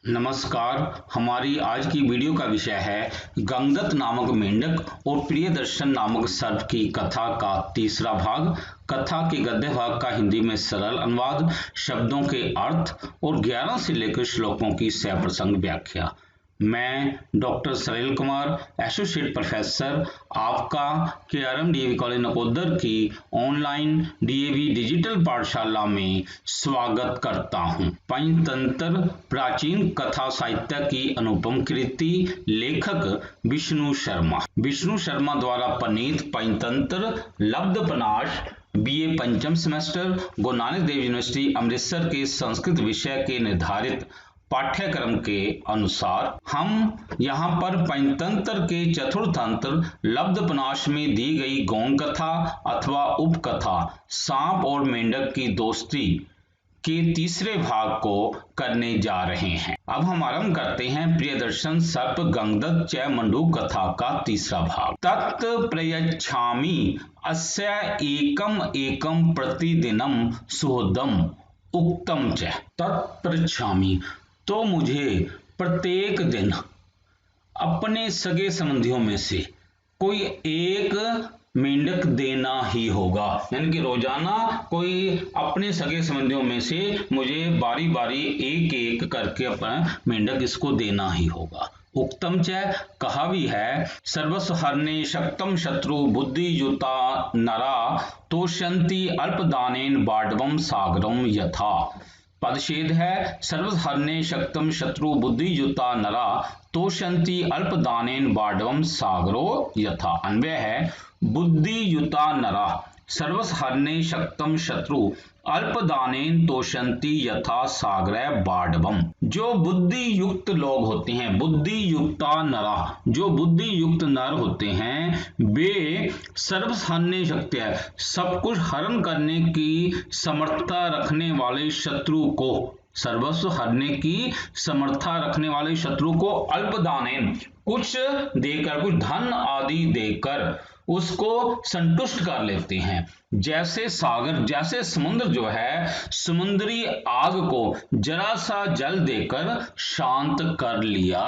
नमस्कार। हमारी आज की वीडियो का विषय है गंगदत्त नामक मेंढक और प्रियदर्शन नामक सर्प की कथा का तीसरा भाग। कथा के गद्य भाग का हिंदी में सरल अनुवाद, शब्दों के अर्थ और 11 से लेकर श्लोकों की सप्रसंग व्याख्या। मैं डॉक्टर सलील कुमार, एसोसिएट प्रोफेसर, आपका केआरएम डीएवी कॉलेज नकोदर की ऑनलाइन डीएवी डिजिटल पाठशाला में स्वागत करता हूं। पंचतंत्र प्राचीन कथा साहित्य की अनुपम कृति। लेखक विष्णु शर्मा। विष्णु शर्मा द्वारा प्रणीत पंचतंत्र लब्धपनाश बीए पंचम सेमेस्टर गुरु नानक देव यूनिवर्सिटी अमृतसर के संस्कृत विषय के निर्धारित पाठ्यक्रम के अनुसार हम यहाँ पर पंचतंत्र के चतुर्थतंत्र लब्धपनाश में दी गई गौण कथा अथवा उपकथा सांप और मेंढक की दोस्ती के तीसरे भाग को करने जा रहे हैं। अब हम आरंभ करते हैं प्रियदर्शन सर्प गंगदत्त च मंडूक कथा का तीसरा भाग। तत् प्रयच्छामि अस्य एकम एकम प्रतिदिनम सुहृदम उक्तम च। तत्प्रयच्छामि तो मुझे प्रत्येक दिन अपने सगे संबंधियों में से कोई एक मेंढक देना ही होगा, यानी कि रोजाना कोई अपने सगे संबंधियों में से मुझे बारी बारी एक एक करके अपना मेंढक इसको देना ही होगा। उक्तम च कहा भी है, सर्वस्व हरणे शक्तम शत्रु बुद्धि युता नरा तोषंति अल्पदानेन बाढ़वम सागरम यथा। पदछेद है, सर्वहरणे शक्तम शत्रु बुद्धि युता नरा तोषंति अल्पदानेन बाढ़वम सागरो यथा। अन्वय है, बुद्धि युता नरा सर्वहरणे शक्तम शत्रु अल्पदानेन तोषंति यथा सागर बाढ़वम। जो बुद्धि युक्त लोग होते हैं, बुद्धि युक्ता नरा, जो बुद्धि युक्त नर होते हैं, वे सर्वहरणे शक्ति है, सब कुछ हरण करने की समर्थता रखने वाले शत्रु को, सर्वस्व हरने की समर्था रखने वाले शत्रु को अल्पदानेन कुछ देकर, कुछ धन आदि देकर उसको संतुष्ट कर लेते हैं। जैसे सागर, जैसे समुद्र जो है समुद्री आग को जरा सा जल देकर शांत कर लिया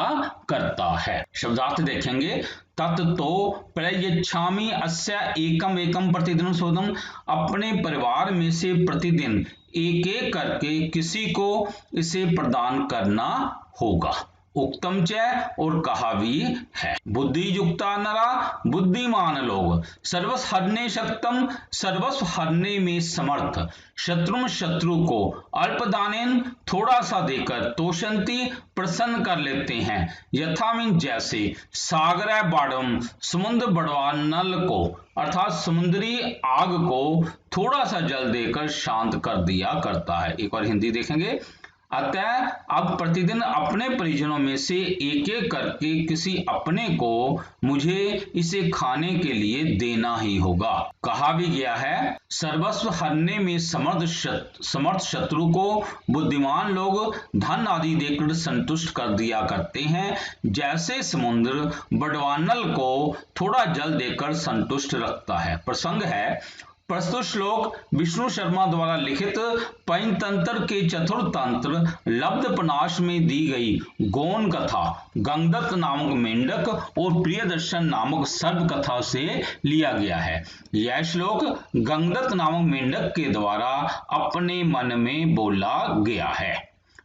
करता है। शब्दार्थ देखेंगे, तत् तो प्रयच्छामि अस्य एकम एकम प्रतिदिन सुहृदम, अपने परिवार में से प्रतिदिन एक एक करके किसी को इसे प्रदान करना होगा। उक्तम च और कहा भी है, बुद्धि युक्ता नरा बुद्धिमान लोग, सर्वस्व हरने शक्तम सर्वस्व हरने में समर्थ, शत्रु को अल्पदानेन थोड़ा सा देकर, तोषंती प्रसन्न कर लेते हैं, यथा मीन जैसे, सागर बाढ़म समुद्र बढ़वा नल को अर्थात समुद्री आग को थोड़ा सा जल देकर शांत कर दिया करता है। एक और हिंदी देखेंगे, अतः अब प्रतिदिन अपने परिजनों में से एक एक करके किसी अपने को मुझे इसे खाने के लिए देना ही होगा। कहा भी गया है, सर्वस्व हरने में समर्थ शत्रु को बुद्धिमान लोग धन आदि देकर संतुष्ट कर दिया करते हैं, जैसे समुद्र बड़वानल को थोड़ा जल देकर संतुष्ट रखता है। प्रसंग है, प्रस्तुत श्लोक विष्णु शर्मा द्वारा लिखित पंचतंत्र के चतुर्थतंत्र लब्धपनाश में दी गई गौण कथा गंगदत्त नामक मेंढक और प्रियदर्शन नामक सर्प कथा से लिया गया है। यह श्लोक गंगदत्त नामक मेंढक के द्वारा अपने मन में बोला गया है।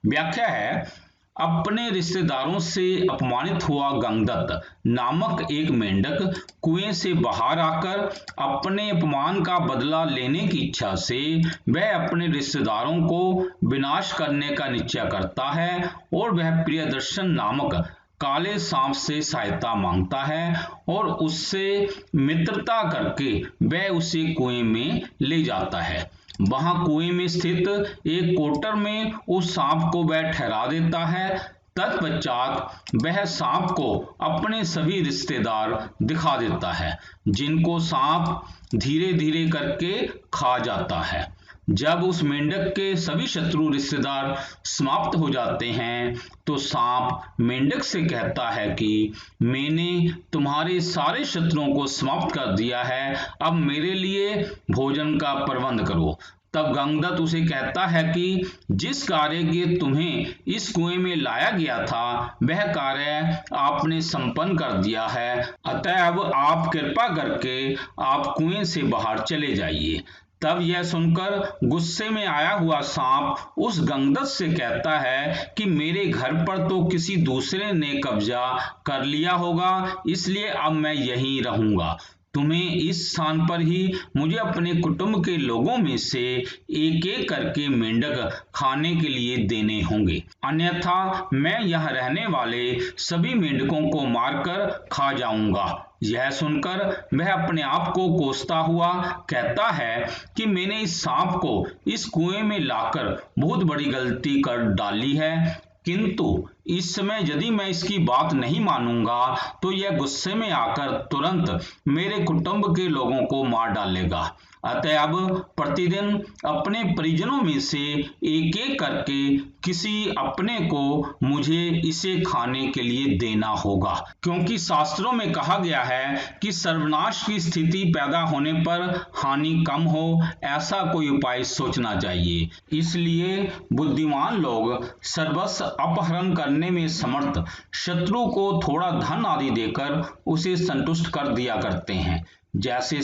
व्याख्या है, अपने रिश्तेदारों से अपमानित हुआ गंगदत्त नामक एक मेंढक कुएं से बाहर आकर अपने अपमान का बदला लेने की इच्छा से वह अपने रिश्तेदारों को विनाश करने का निश्चय करता है और वह प्रियदर्शन नामक काले सांप से सहायता मांगता है और उससे मित्रता करके वह उसे कुएं में ले जाता है। वहां कुएं में स्थित एक कोटर में उस सांप को वह ठहरा देता है। तत्पश्चात वह सांप को अपने सभी रिश्तेदार दिखा देता है, जिनको सांप धीरे धीरे करके खा जाता है। जब उस मेंढक के सभी शत्रु रिश्तेदार समाप्त हो जाते हैं तो सांप मेंढक से कहता है कि मैंने तुम्हारे सारे शत्रुओं को समाप्त कर दिया है, अब मेरे लिए भोजन का प्रबंध करो। तब गंगदत्त उसे कहता है कि जिस कार्य के तुम्हें इस कुएं में लाया गया था वह कार्य आपने संपन्न कर दिया है, अतः अब आप कृपा करके आप कुएं से बाहर चले जाइए। तब यह सुनकर गुस्से में आया हुआ सांप उस गंगदत्त से कहता है कि मेरे घर पर तो किसी दूसरे ने कब्जा कर लिया होगा, इसलिए अब मैं यहीं रहूंगा। तुम्हें इस स्थान पर ही मुझे अपने कुटुंब के लोगों में से एक एक करके मेंढक खाने के लिए देने होंगे, अन्यथा मैं यहाँ रहने वाले सभी मेंढकों को मारकर खा जाऊंगा। यह सुनकर वह अपने आप को कोसता हुआ कहता है कि मैंने इस सांप को इस कुएं में लाकर बहुत बड़ी गलती कर डाली है, किंतु इस समय यदि मैं इसकी बात नहीं मानूंगा तो यह गुस्से में आकर तुरंत मेरे कुटुंब के लोगों को मार डालेगा। अतः अब प्रतिदिन अपने परिजनों में से एक एक करके किसी अपने को मुझे इसे खाने के लिए देना होगा, क्योंकि शास्त्रों में कहा गया है कि सर्वनाश की स्थिति पैदा होने पर हानि कम हो ऐसा कोई उपाय सोचना चाहिए। इसलिए बुद्धिमान लोग सर्वस्व अपहरण करने में समर्थ शत्रु को थोड़ा धन आदि देकर उसे संतुष्ट कर दिया करते हैं, जैसे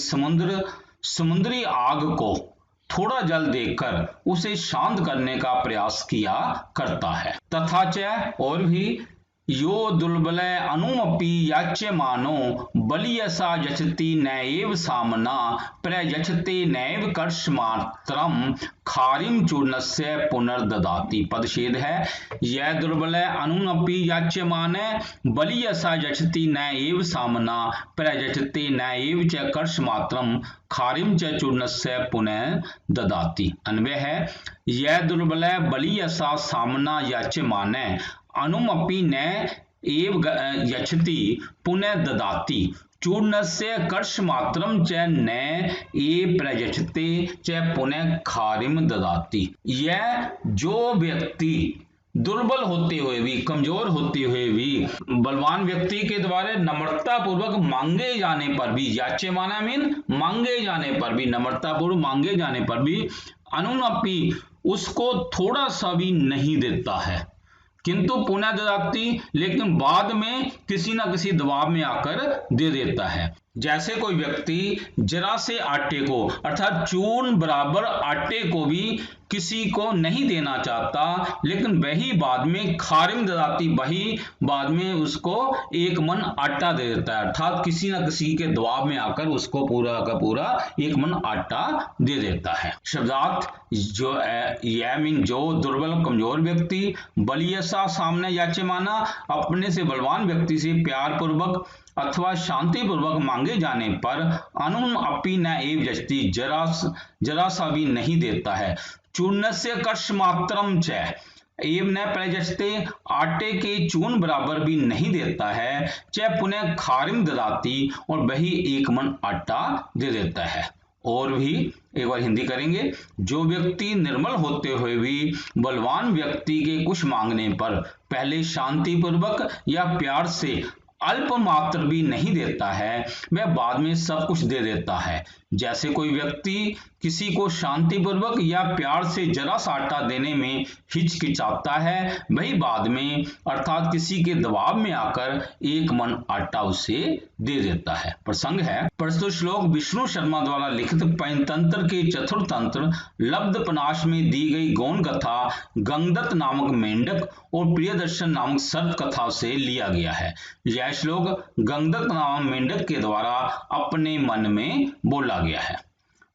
समुद्री आग को थोड़ा जल देकर उसे शांत करने का प्रयास किया करता है। तथा च और भी यो दुर्बल अनुमपि याच्यमानो बलियसा यच्छति नैव सामना प्रयच्छते नैव कर्षमात्रम खारिम चूर्णस्य पुनर्ददाति। पदच्छेद है, यह दुर्बल अनुमपि याच्यमान बलियसा यच्छति नैव सामना प्रयच्छते नैव च कर्षमात्रम खारिम च चूर्णस्य पुनः ददाति। अन्वय है, यह दुर्बल बलियसा सामना याच्यमान अनुमपि न एव यच्छति पुनः ददाति चूर्णस्य कर्षमात्रम च न ए प्रयच्छते च पुनः खारिम ददाति। यह जो व्यक्ति दुर्बल होते हुए भी, कमजोर होते हुए भी बलवान व्यक्ति के द्वारा नम्रता पूर्वक मांगे जाने पर भी, याच्यमाना मीन मांगे जाने पर भी, नम्रता पूर्वक मांगे जाने पर भी अनुनपि उसको थोड़ा सा भी नहीं देता है, किंतु पुनः ददाति लेकिन बाद में किसी न किसी दबाव में आकर दे देता है। जैसे कोई व्यक्ति जरा से आटे को अर्थात चूर्ण बराबर आटे को भी किसी को नहीं देना चाहता, लेकिन वही बाद में खारिम ददाती, वही बाद में उसको एक मन आटा दे देता है, अर्थात किसी न किसी के दबाव में आकर उसको पूरा का पूरा एक मन आटा दे देता है। शब्दार्थ जो यह मीन जो दुर्बल कमजोर व्यक्ति बलियसा सामने याच्यमाना अपने से बलवान व्यक्ति से प्यार पूर्वक अथवा शांति पूर्वक मांगे जाने पर अनुम अपि न एव यच्छति जरा सा भी नहीं देता है। चूर्णस्य कर्षमात्रम च एव न प्रयच्छते आटे के चूर्ण बराबर भी नहीं देता है, च पुनः खारिम ददाति और वही एक मन आटा दे देता है। और भी एक बार हिंदी करेंगे, जो व्यक्ति निर्मल होते हुए भी बलवान व्यक्ति के कुछ मांगने पर पहले शांति पूर्वक या प्यार से अल्प मात्र भी नहीं देता है, वह बाद में सब कुछ दे देता है। जैसे कोई व्यक्ति किसी को शांति पूर्वक या प्यार से जरा सा आटा देने में हिचकिचाता है, वही बाद में अर्थात किसी के दबाव में आकर एक मन आटा उसे दे देता है। प्रसंग है, प्रस्तुत श्लोक विष्णु शर्मा द्वारा लिखित पंचतंत्र के चतुर्थ तंत्र लब्धपनाश में दी गई गौण कथा गंगदत्त नामक मेंढक और प्रियदर्शन नामक सर्प कथा से लिया गया है। यह श्लोक गंगदत्त नामक मेंढक के द्वारा अपने मन में बोला गया है।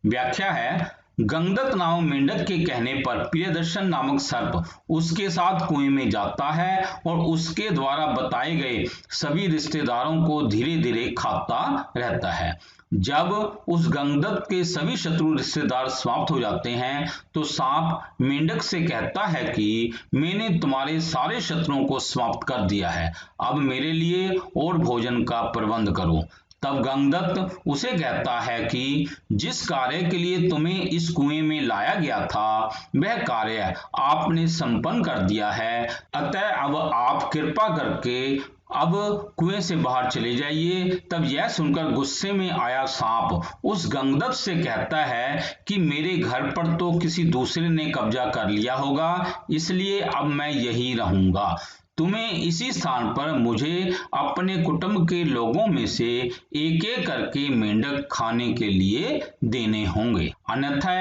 व्याख्या है, गंगदत्त नामक मेंढक के कहने पर प्रियदर्शन नामक सर्प उसके साथ कुएं में जाता है और उसके द्वारा बताए गए सभी रिश्तेदारों को धीरे धीरे खाता रहता है। जब उस गंगदत्त के सभी शत्रु रिश्तेदार समाप्त हो जाते हैं तो सांप मेंढक से कहता है कि मैंने तुम्हारे सारे शत्रुओं को समाप्त कर दिया है, अब मेरे लिए और भोजन का प्रबंध करो। तब गंगदत्त उसे कहता है कि जिस कार्य के लिए तुम्हें इस कुएं में लाया गया था वह कार्य आपने संपन्न कर दिया है, अतः अब आप कृपा करके अब कुएं से बाहर चले जाइए। तब यह सुनकर गुस्से में आया सांप उस गंधर्व से कहता है कि मेरे घर पर तो किसी दूसरे ने कब्जा कर लिया होगा, इसलिए अब मैं यही रहूंगा। तुम्हें इसी स्थान पर मुझे अपने कुटुंब के लोगों में से एक एक करके मेंढक खाने के लिए देने होंगे, अन्यथा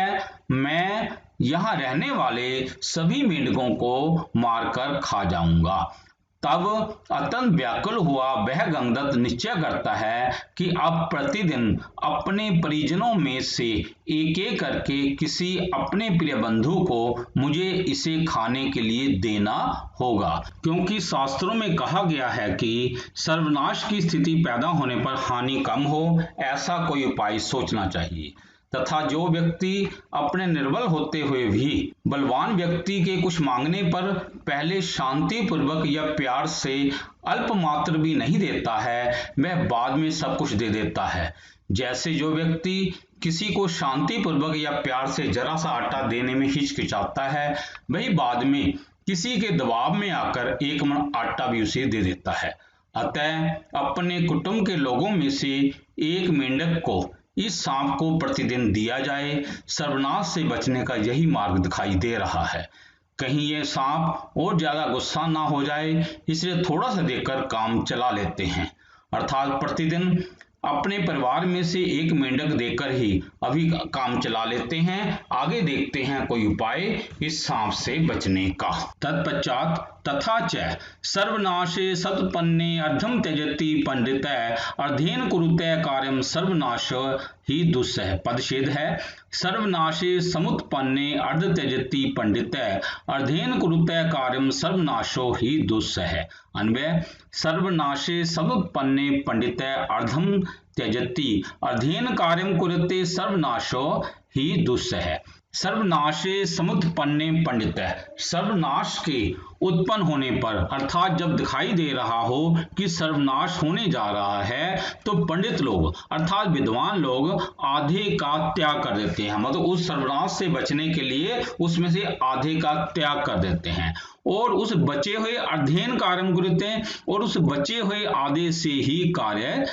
मैं यहाँ रहने वाले सभी मेंढकों को मारकर खा जाऊंगा। तब अत्यंत व्याकुल हुआ वह गंधर्व निश्चय करता है कि अब प्रतिदिन अपने परिजनों में से एक एक करके किसी अपने प्रिय बंधु को मुझे इसे खाने के लिए देना होगा, क्योंकि शास्त्रों में कहा गया है कि सर्वनाश की स्थिति पैदा होने पर हानि कम हो, ऐसा कोई उपाय सोचना चाहिए। तथा जो व्यक्ति अपने निर्बल होते हुए भी बलवान व्यक्ति के कुछ मांगने पर पहले शांति पूर्वक या प्यार से अल्प मात्र भी नहीं देता है, वह बाद में सब कुछ दे देता है। जैसे जो व्यक्ति किसी को शांति पूर्वक या प्यार से जरा सा आटा देने में हिचकिचाता है, वही बाद में किसी के दबाव में आकर एक मन आटा भी उसे दे देता है। अतः अपने कुटुंब के लोगों में से एक मेंढक को इस सांप को प्रतिदिन दिया जाए। सर्वनाश से बचने का यही मार्ग दिखाई दे रहा है। कहीं ये सांप और ज्यादा गुस्सा ना हो जाए, इसलिए थोड़ा सा देकर काम चला लेते हैं, अर्थात प्रतिदिन अपने परिवार में से एक मेंढक देकर ही अभी काम चला लेते हैं। आगे देखते हैं कोई उपाय इस सांप से बचने का। तत्पश्चात तथा च सर्वनाशे सत्पन्ने अर्धम त्यजति पंडितः अर्धेन कुरुते कार्यम सर्वनाश ही दुस्सह। पदच्छेद है। सर्वनाशे समुत्पन्ने अर्ध त्यजति पंडितः अर्धेन कुरुते कार्यम सर्वनाशो ही दुस्सह। अन्वय सर्वनाशे समुत्पन्ने पंडितः अर्धम त्यजति अर्धेन कार्यम कुरुते सर्वनाशो ही दुस्सह। सर्वनाशे समुत्पन्ने पंडित, सर्वनाश के उत्पन्न होने पर अर्थात जब दिखाई दे रहा हो कि सर्वनाश होने जा रहा है, तो पंडित लोग अर्थात विद्वान लोग आधे का त्याग कर देते हैं। मतलब उस सर्वनाश से बचने के लिए उसमें से आधे का त्याग कर देते हैं और उस बचे हुए अर्धेन कार्य करते हैं और उस बचे हुए आधे से ही कार्य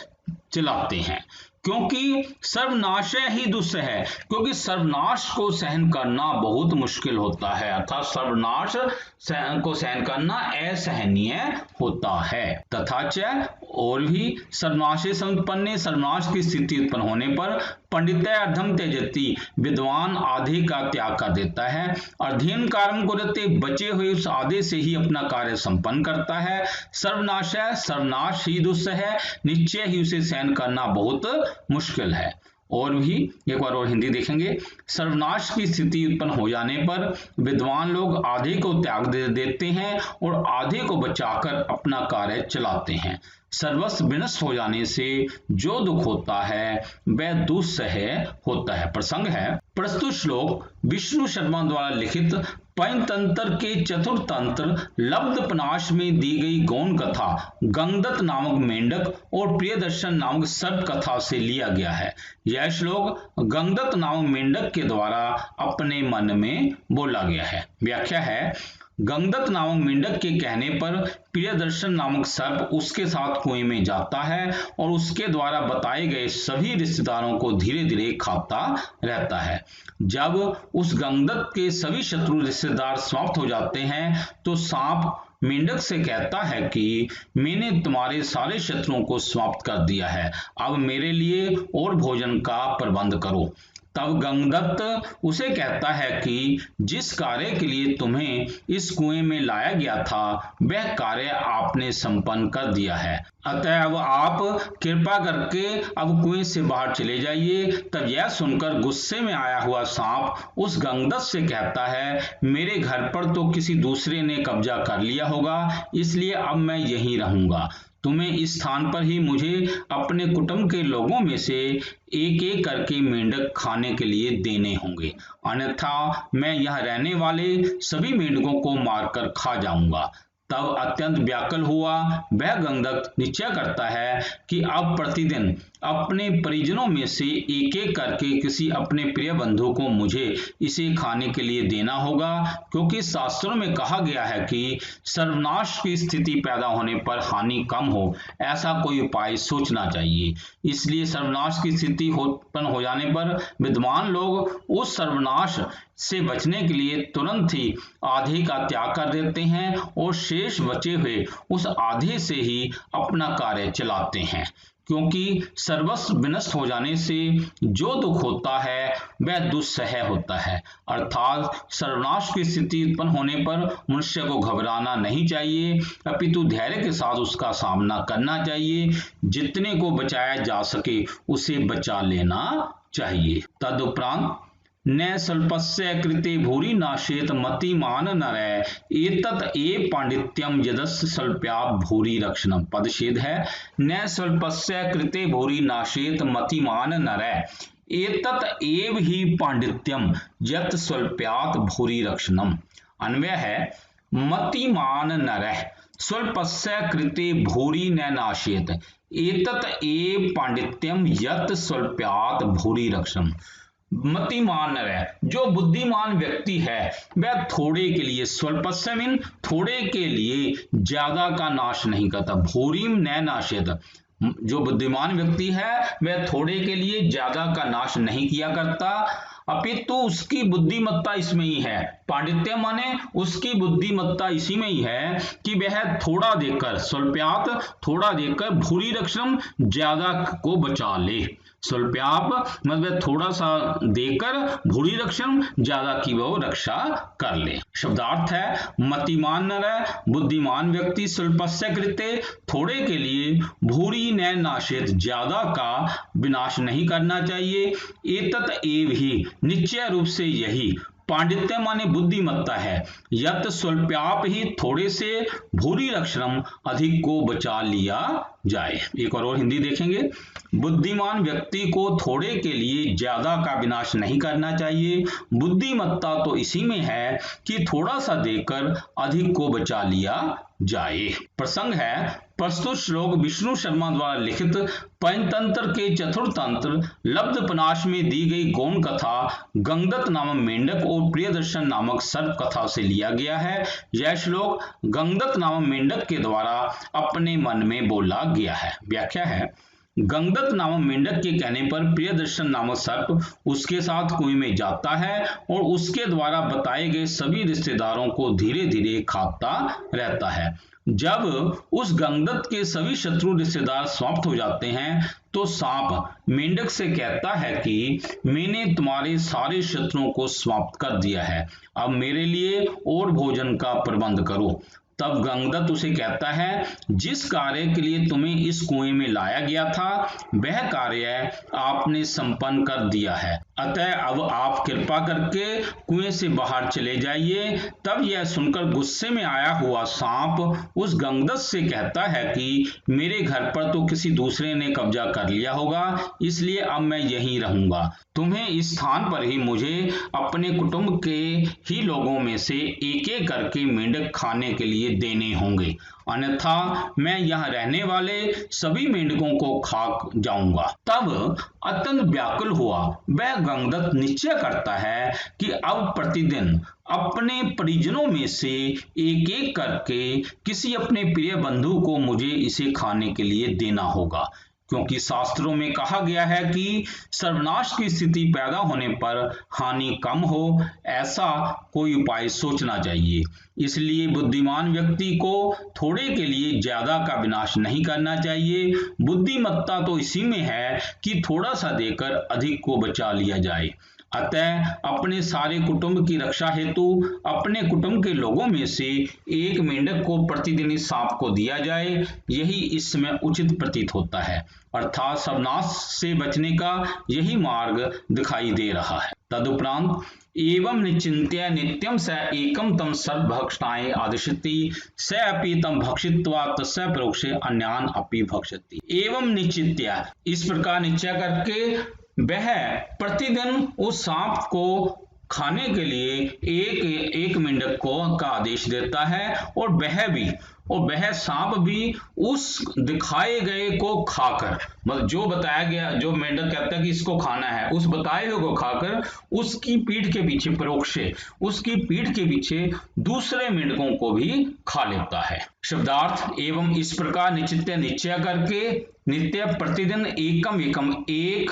चलाते हैं। क्योंकि सर्वनाश ही दुस्सह है, क्योंकि सर्वनाश को सहन करना बहुत मुश्किल होता है, अर्थात सर्वनाश को सहन करना असहनीय होता है। तथा च और भी सर्वनाशे संपन्ने, सर्वनाश की स्थिति उत्पन्न होने पर पंडित अर्धम त्यजति, विद्वान आधे का त्याग कर देता है। अर्धेन कार्यम कुरुते, बचे हुए उस आधे से ही अपना कार्य संपन्न करता है। सर्वनाश है, सर्वनाश ही दुस्सह है, निश्चय ही उसे सहन करना बहुत मुश्किल है। और भी एक बार और हिंदी देखेंगे। सर्वनाश की स्थिति उत्पन्न हो जाने पर विद्वान लोग आधे को त्याग देते हैं और आधे को बचाकर अपना कार्य चलाते हैं। सर्वस्व विनष्ट हो जाने से जो दुख होता है वह दुस्सह होता है। प्रसंग है प्रस्तुत श्लोक विष्णु शर्मा द्वारा लिखित पंचतंत्र के चतुर्थ तंत्र लब्धपनाश में दी गई गौण कथा गंगदत्त नामक मेंढक और प्रियदर्शन नामक सर्प कथा से लिया गया है। यह श्लोक गंगदत्त नामक मेंढक के द्वारा अपने मन में बोला गया है। व्याख्या है, गंगदत्त नामक मेंढक के कहने पर प्रियदर्शन नामक सर्प उसके साथ कुएं में जाता है और उसके द्वारा बताए गए सभी रिश्तेदारों को धीरे धीरे खाता रहता है। जब उस गंगदत्त के सभी शत्रु रिश्तेदार समाप्त हो जाते हैं तो सांप मेंढक से कहता है कि मैंने तुम्हारे सारे शत्रुओं को समाप्त कर दिया है, अब मेरे लिए और भोजन का प्रबंध करो। तब गंगदत्त उसे कहता है कि जिस कार्य के लिए तुम्हें इस कुएं में लाया गया था वह कार्य आपने संपन्न कर दिया है, अतः अब आप कृपा करके अब कुएं से बाहर चले जाइए। तब यह सुनकर गुस्से में आया हुआ सांप उस गंगदत्त से कहता है, मेरे घर पर तो किसी दूसरे ने कब्जा कर लिया होगा, इसलिए अब मैं यहीं रहूंगा। तुम्हें इस स्थान पर ही मुझे अपने कुटुंब के लोगों में से एक एक करके मेंढक खाने के लिए देने होंगे, अन्यथा मैं यहाँ रहने वाले सभी मेंढकों को मारकर खा जाऊंगा। तब अत्यंत व्याकुल हुआ। वह गंधक निश्चय करता है कि अब प्रतिदिन अपने परिजनों में से एक एक करके किसी अपने प्रिय बंधु को मुझे इसे खाने के लिए देना होगा, क्योंकि शास्त्रों में कहा गया है कि सर्वनाश की स्थिति पैदा होने पर हानि कम हो, ऐसा कोई उपाय सोचना चाहिए। इसलिए सर्वनाश की स्थिति उत्पन्न हो जाने पर विद्वान लोग उस सर्वनाश से बचने के लिए तुरंत ही आधे का त्याग कर देते हैं और शेष बचे हुए उस आधे से ही अपना कार्य चलाते हैं, क्योंकि सर्वस्व विनष्ट हो जाने से जो दुख होता है वह दुस्सह होता है। अर्थात सर्वनाश की स्थिति उत्पन्न होने पर मनुष्य को घबराना नहीं चाहिए, अपितु धैर्य के साथ उसका सामना करना चाहिए। जितने को बचाया जा सके उसे बचा लेना चाहिए। तदुपरांत न स्वल्पस्य कृते भूरि नाशेत मतिमान नरः एतत् एव पांडित्यम यदस्य स्वल्प्यात् भूरि रक्षणम। पदच्छेद है, न स्वल्पस्य कृते भूरि नाशेत मतिमान नरः एतत् एव ही पांडित्यम यत् स्वल्प्यात् भूरि रक्षणम। अन्वय है, मतिमान नरः स्वल्पस्य कृते भूरि न नाशेत एतत् एव पांडित्यम यत् स्वल्प्यात् भूरि रक्षणम। मतिमान नरः, जो बुद्धिमान व्यक्ति है वह थोड़े के लिए, स्वल्पस्य मीन थोड़े के लिए ज्यादा का नाश नहीं करता। भूरिम न नाशेत, जो बुद्धिमान व्यक्ति है वह थोड़े के लिए ज्यादा का नाश नहीं किया करता, अपितु उसकी बुद्धिमत्ता इसमें ही है। पांडित्य माने उसकी बुद्धिमत्ता इसी में ही है कि वह थोड़ा देकर, स्वल्प्यात थोड़ा देकर, भूरि रक्षणम ज्यादा को बचा ले। स्वल्प्याप मतलब थोड़ा सा देकर, भूरि रक्षण ज्यादा की वो रक्षा कर ले। शब्दार्थ है, मतिमान नरः बुद्धिमान व्यक्ति, स्वल्पस्य कृते थोड़े के लिए, भूरि न नाशेत ज्यादा का विनाश नहीं करना चाहिए, एतत् एव ही निश्चय रूप से यही, पांडित्य माने बुद्धिमत्ता है, यत स्वल्प्याप ही थोड़े से, भूरि रक्षणम अधिक को बचा लिया जाए। एक और हिंदी देखेंगे, बुद्धिमान व्यक्ति को थोड़े के लिए ज्यादा का विनाश नहीं करना चाहिए, बुद्धिमत्ता तो इसी में है कि थोड़ा सा देकर अधिक को बचा लिया जाए। प्रसंग है, प्रस्तुत श्लोक विष्णु शर्मा द्वारा लिखित पंचतंत्र के चतुर्थ तंत्र लब्धपनाश में दी गई गौण कथा गंगदत्त नामक मेंढक और प्रियदर्शन नामक सर्प कथा से लिया गया है। यह श्लोक गंगदत्त नामक मेंढक के द्वारा अपने मन में बोला गया है। व्याख्या है, गंगदत्त नामक मेंढक के कहने पर प्रियदर्शन नामक सर्प उसके साथ कुएं में जाता है और उसके द्वारा बताए गए सभी रिश्तेदारों को धीरे धीरे खाता रहता है। जब उस गंगदत्त के सभी शत्रु रिश्तेदार समाप्त हो जाते हैं तो सांप मेंढक से कहता है कि मैंने तुम्हारे सारे शत्रुओं को समाप्त कर दिया है, अब मेरे लिए और भोजन का प्रबंध करो। तब गंगदत्त उसे कहता है, जिस कार्य के लिए तुम्हें इस कुएं में लाया गया था वह कार्य आपने संपन्न कर दिया है, अतः अब आप कृपा करके कुएं से बाहर चले जाइए। तब यह सुनकर गुस्से में आया हुआ सांप उस गंगदत्त से कहता है कि मेरे घर पर तो किसी दूसरे ने कब्जा कर लिया होगा, इसलिए अब मैं यहीं रहूंगा। तुम्हें इस स्थान पर ही मुझे अपने कुटुंब के ही लोगों में से एक एक करके मेंढक खाने के लिए देने होंगे, अन्यथा मैं यहाँ रहने वाले सभी मेंढकों को खा जाऊंगा। तब अत्यंत व्याकुल हुआ वह गंगदत्त निश्चय करता है कि अब प्रतिदिन अपने परिजनों में से एक एक करके किसी अपने प्रिय बंधु को मुझे इसे खाने के लिए देना होगा, क्योंकि शास्त्रों में कहा गया है कि सर्वनाश की स्थिति पैदा होने पर हानि कम हो, ऐसा कोई उपाय सोचना चाहिए। इसलिए बुद्धिमान व्यक्ति को थोड़े के लिए ज्यादा का विनाश नहीं करना चाहिए, बुद्धिमत्ता तो इसी में है कि थोड़ा सा देकर अधिक को बचा लिया जाए। अतः अपने सारे कुटुंब की रक्षा हेतु अपने कुटुंब के लोगों में से एक मेंढक को प्रतिदिन इस सांप को दिया जाए, यही इस समय उचित प्रतीत होता है। अर्थात सर्वनाश से बचने का यही मार्ग दिखाई दे रहा है। तदुपरांत एवं निश्चिंत्य नित्यम स एकम तम सर्वभक्षणाय आदिशति स अपि तम भक्षित्वा तस्य परोक्षे अन्यान अपि भक्षति। एवं निश्चित्य, इस प्रकार निश्चय करके वह प्रतिदिन उस सांप को खाने के लिए एक मेंढक को का आदेश देता है और वह सांप भी उस दिखाए गए को खाकर, मतलब जो बताया गया, जो मेंढक कहता है कि इसको खाना है, उस बताए हुए को खाकर उसकी पीठ के पीछे परोक्ष से उसकी पीठ के पीछे दूसरे मेंढकों को भी खा लेता है। शब्दार्थ एवं इस प्रकार निश्चय करके नित्य प्रतिदिन एकम एकम एक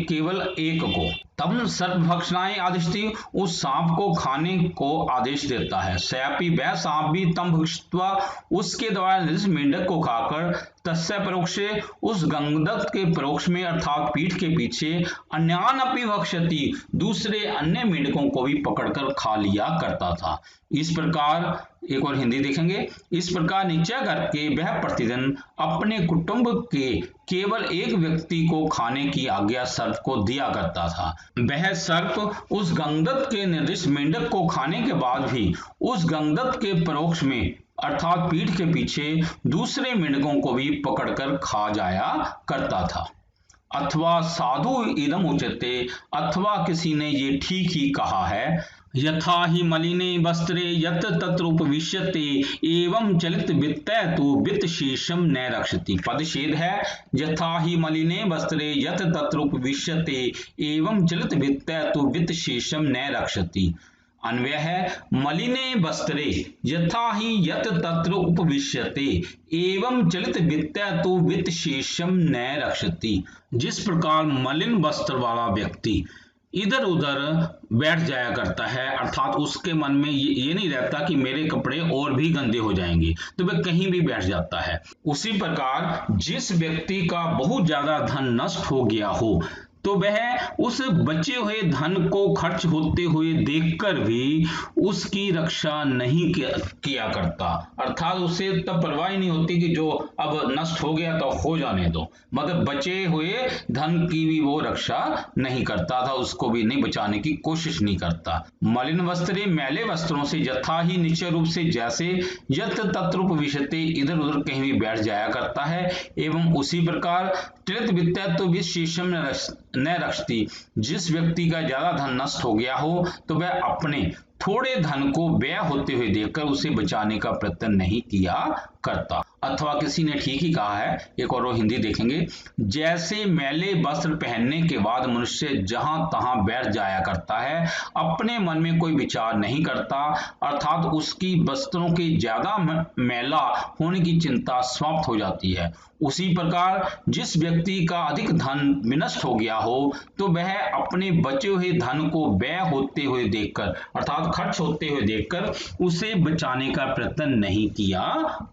केवल एक को तब सर्पभक्षणाय आदिशति उस सांप को खाने को आदेश देता है। सयापि वह सांप भी तम भक्षित्वा उसके द्वारा निर्दिष्ट मेंढक को खाकर तस्य परोक्षे उस गंधक के परोक्ष में अर्थात पीठ के पीछे अन्यान अपि भक्षति दूसरे अन्य मेंढकों को भी पकड़कर खा लिया करता था। इस प्रकार एक और हिंदी देखेंगे। इस प्रकार निश्चय करके वह प्रतिदिन अपने कुटुंब के केवल एक व्यक्ति को खाने की आज्ञा सर्प को दिया करता था। वह सर्प उस गंधक के निर्दिष्ट मेंढक को खाने के बाद भी उस गंधक के परोक्ष में अर्थात पीठ के पीछे दूसरे मेंढकों को भी पकड़कर खा जाया करता था। अथवा साधु इदम उच्यते, अथवा किसी ने ये ठीक ही कहा है, यथा ही मलिने वस्त्रे यत तत्र उपविश्यते एवं चलित वित्तय तो वित्त शेषम न रक्षति। पदच्छेद है, यथा ही मलिने वस्त्रे यत तत्र उपविश्यते एवं चलित वित्तय तो वित्त शेषम न रक्षति। अन्वय है, मलिने वस्त्रे यथा ही यत तत्र उपविश्यते एवं चलित वित्तय तो वित्त शेषम न रक्षति। जिस प्रकार मलिन वस्त्र वाला व्यक्ति इधर उधर बैठ जाया करता है, अर्थात उसके मन में ये नहीं रहता कि मेरे कपड़े और भी गंदे हो जाएंगे, तो वह कहीं भी बैठ जाता है। उसी प्रकार जिस व्यक्ति का बहुत ज्यादा धन नष्ट हो गया हो तो वह उस बचे हुए धन को खर्च होते हुए देखकर भी उसकी रक्षा नहीं किया करता, अर्थात उसे तब परवाह नहीं होती कि जो अब नष्ट हो गया तो हो जाने दो, मतलब बचे हुए धन की भी वो रक्षा नहीं करता था, उसको भी नहीं बचाने की कोशिश नहीं करता। मलिन वस्त्रे मैले वस्त्रों से यथा ही निश्चय रूप से जैसे यत तत्र उपविशते इधर उधर कहीं भी बैठ जाया करता है, एवं उसी प्रकार चलित वित्तत्व विशेषम न रक्षति। जिस व्यक्ति का ज्यादा धन नष्ट हो गया हो तो वह अपने थोड़े धन को व्यय होते हुए देखकर उसे बचाने का प्रयत्न नहीं किया करता। अथवा किसी ने ठीक ही कहा है, एक और हिंदी देखेंगे। जैसे मैले वस्त्र पहनने के बाद मनुष्य जहां तहां बैठ जाया करता है, अपने मन में कोई विचार नहीं करता, अर्थात उसकी वस्त्रों के ज्यादा मैला होने की चिंता समाप्त हो जाती है, उसी प्रकार जिस व्यक्ति का अधिक धन विनष्ट हो गया हो तो वह अपने बचे हुए धन को व्यय होते हुए देखकर अर्थात खर्च होते हुए देखकर उसे बचाने का प्रयत्न नहीं किया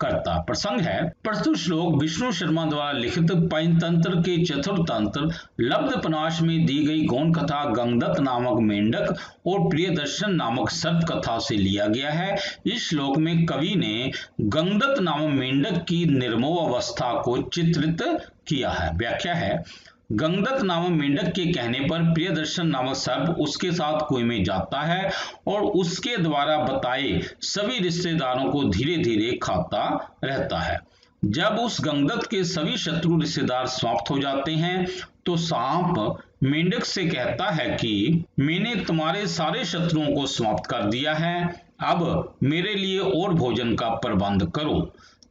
करता। प्रसंग है, प्रस्तुत श्लोक विष्णु शर्मा द्वारा लिखित पंचतंत्र के चतुर्थ तंत्र लब्धपनाश में दी गई गौण कथा गंगदत्त नामक मेंढक और प्रियदर्शन नामक सर्प कथा से लिया गया है। इस श्लोक में कवि ने गंगदत्त नामक मेंढक की निर्मोह अवस्था को चित्रित किया है। व्याख्या है, गंगदत्त नामक मेंढक के कहने पर प्रियदर्शन नामक सर्प उसके साथ कुएं में जाता है और उसके द्वारा बताए सभी रिश्तेदारों को धीरे धीरे खाता रहता है। जब उस गंगदत्त के सभी शत्रु रिश्तेदार समाप्त हो जाते हैं तो सांप मेंढक से कहता है कि मैंने तुम्हारे सारे शत्रुओं को समाप्त कर दिया है, अब मेरे लिए और भोजन का प्रबंध करो।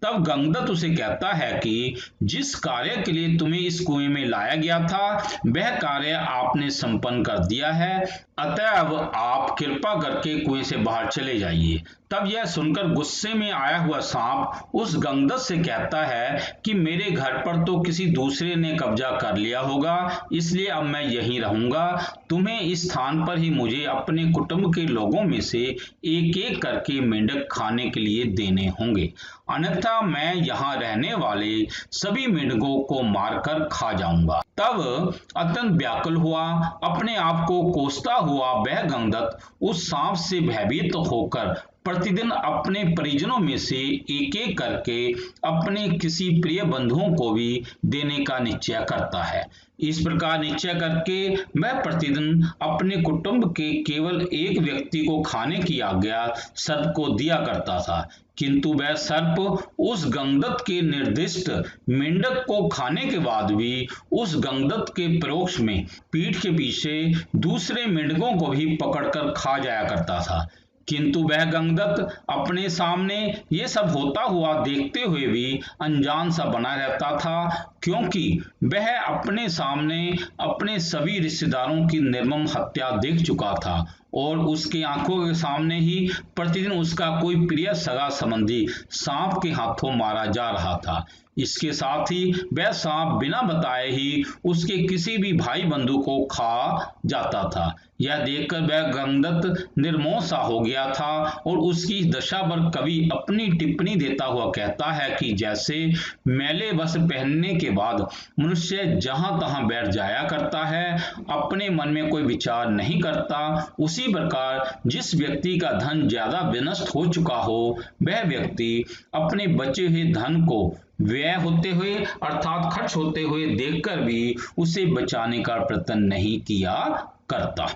तब गंगदत्त उसे कहता है कि जिस कार्य के लिए तुम्हें इस कुएं में लाया गया था वह कार्य आपने संपन्न कर दिया है, अतः अब आप कृपा करके कुएं से बाहर चले जाइए। तब यह सुनकर गुस्से में आया हुआ सांप उस गंगदत्त से कहता है कि मेरे घर पर तो किसी दूसरे ने कब्जा कर लिया होगा, इसलिए अब मैं यहीं रहूंगा। तुम्हें इस स्थान पर ही मुझे अपने कुटुंब के लोगों में से एक एक करके मेंढक खाने के लिए देने होंगे, अन्यथा मैं यहाँ रहने वाले सभी मेंढकों को मारकर खा जाऊंगा। तब अत्यंत व्याकुल हुआ, अपने आप को कोसता हुआ वह गंगदत्त उस सांप से भयभीत होकर प्रतिदिन अपने परिजनों में से एक एक करके अपने किसी प्रिय बंधुओं को भी देने का निश्चय करता है। इस प्रकार निश्चय करके वह प्रतिदिन अपने कुटुंब के केवल एक व्यक्ति को खाने की आज्ञा सर्प को दिया करता था, किंतु वह सर्प उस गंगदत्त के निर्दिष्ट मेंढक को खाने के बाद भी उस गंगदत्त के परोक्ष में पीठ के पीछे दूसरे मेंढकों को भी पकड़कर खा जाया करता था। किंतु वह गंगदत्त अपने सामने ये सब होता हुआ देखते हुए भी अनजान सा बना रहता था, क्योंकि वह अपने सामने अपने सभी रिश्तेदारों की निर्मम हत्या देख चुका था और उसकी आंखों के सामने ही प्रतिदिन उसका कोई प्रिय सगा संबंधी सांप के हाथों मारा जा रहा था। इसके साथ ही वह सांप बिना बताए ही उसके किसी भी भाई बंधु को खा जाता था। यह देखकर वह गंगदत्त निर्मोह सा हो गया था और उसकी दशा पर कवि अपनी टिप्पणी देता हुआ कहता है कि जैसे मैले वस्त्र पहनने के बाद मनुष्य जहां तहां बैठ जाया करता है, अपने मन में कोई विचार नहीं करता, उसी प्रकार जिस व्यक्ति का धन ज्यादा विनष्ट हो चुका हो, वह व्यक्ति अपने बचे हुए धन को व्यय होते हुए अर्थात खर्च होते हुए देखकर भी उसे बचाने का प्रयत्न नहीं किया करता।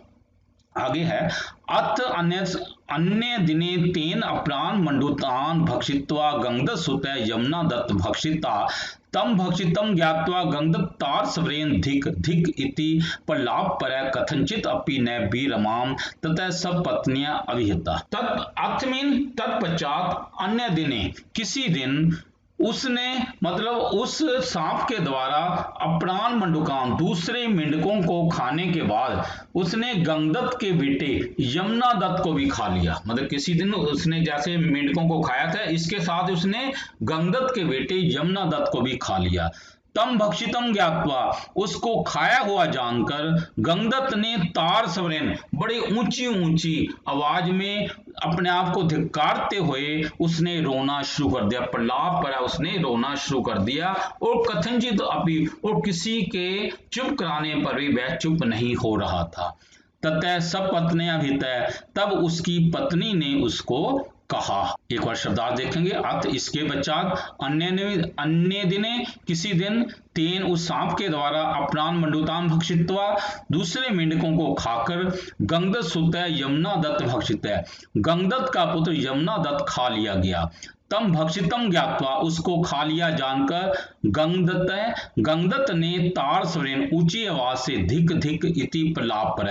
आगे है, अथ अन्य दिने तेन अपरान मंडुतान भक्षित्वा गंगदत्त सुतः यमुना दत्त भक्षिता तम भक्षितम ज्ञात्वा गंगदत्त तार सवरेन धिक धिक इति प्रलाप पर कथंचित अपि न बीरमाम ततः सब पत्नियां अभिहिता। तत्पश्चात अन्य दिने किसी दिन उसने उस सांप के द्वारा अप्राण मंडुकान दूसरे मेंढकों को खाने के बाद उसने गंगदत्त के बेटे यमुना दत्त को भी खा लिया। किसी दिन उसने जैसे मेंढकों को खाया था, इसके साथ उसने गंगदत्त के बेटे यमुना दत्त को भी खा लिया। तम भक्षितम ज्ञात्वा उसको खाया हुआ जानकर गंगदत्त ने तार सवरेन बड़ी ऊंची ऊंची आवाज में अपने आप को धिक्कारते हुए उसने रोना शुरू कर दिया। प्रलाप पर उसने रोना शुरू कर दिया और कथनचित अपि और किसी के चुप कराने पर भी वह चुप नहीं हो रहा था। ततः सब पत्नियां भीतर तब उसकी पत्नी ने उसको कहा। एक बार शब्दार्थ देखेंगे। अत इसके पश्चात अन्य दिने किसी दिन तेन उस सांप के द्वारा अपरान मंडुतान भक्षित्वा दूसरे मेंढकों को खाकर गंगदत्त सुतः यमुना दत्त भक्षितः गंगदत्त का पुत्र यमुना दत्त खा लिया गया। तम भक्षितम ज्ञात्वा उसको खा लिया जानकर गंगदत्त ने तार स्वरेन ऊंची आवाज से धिक धिक इति प्रलाप पर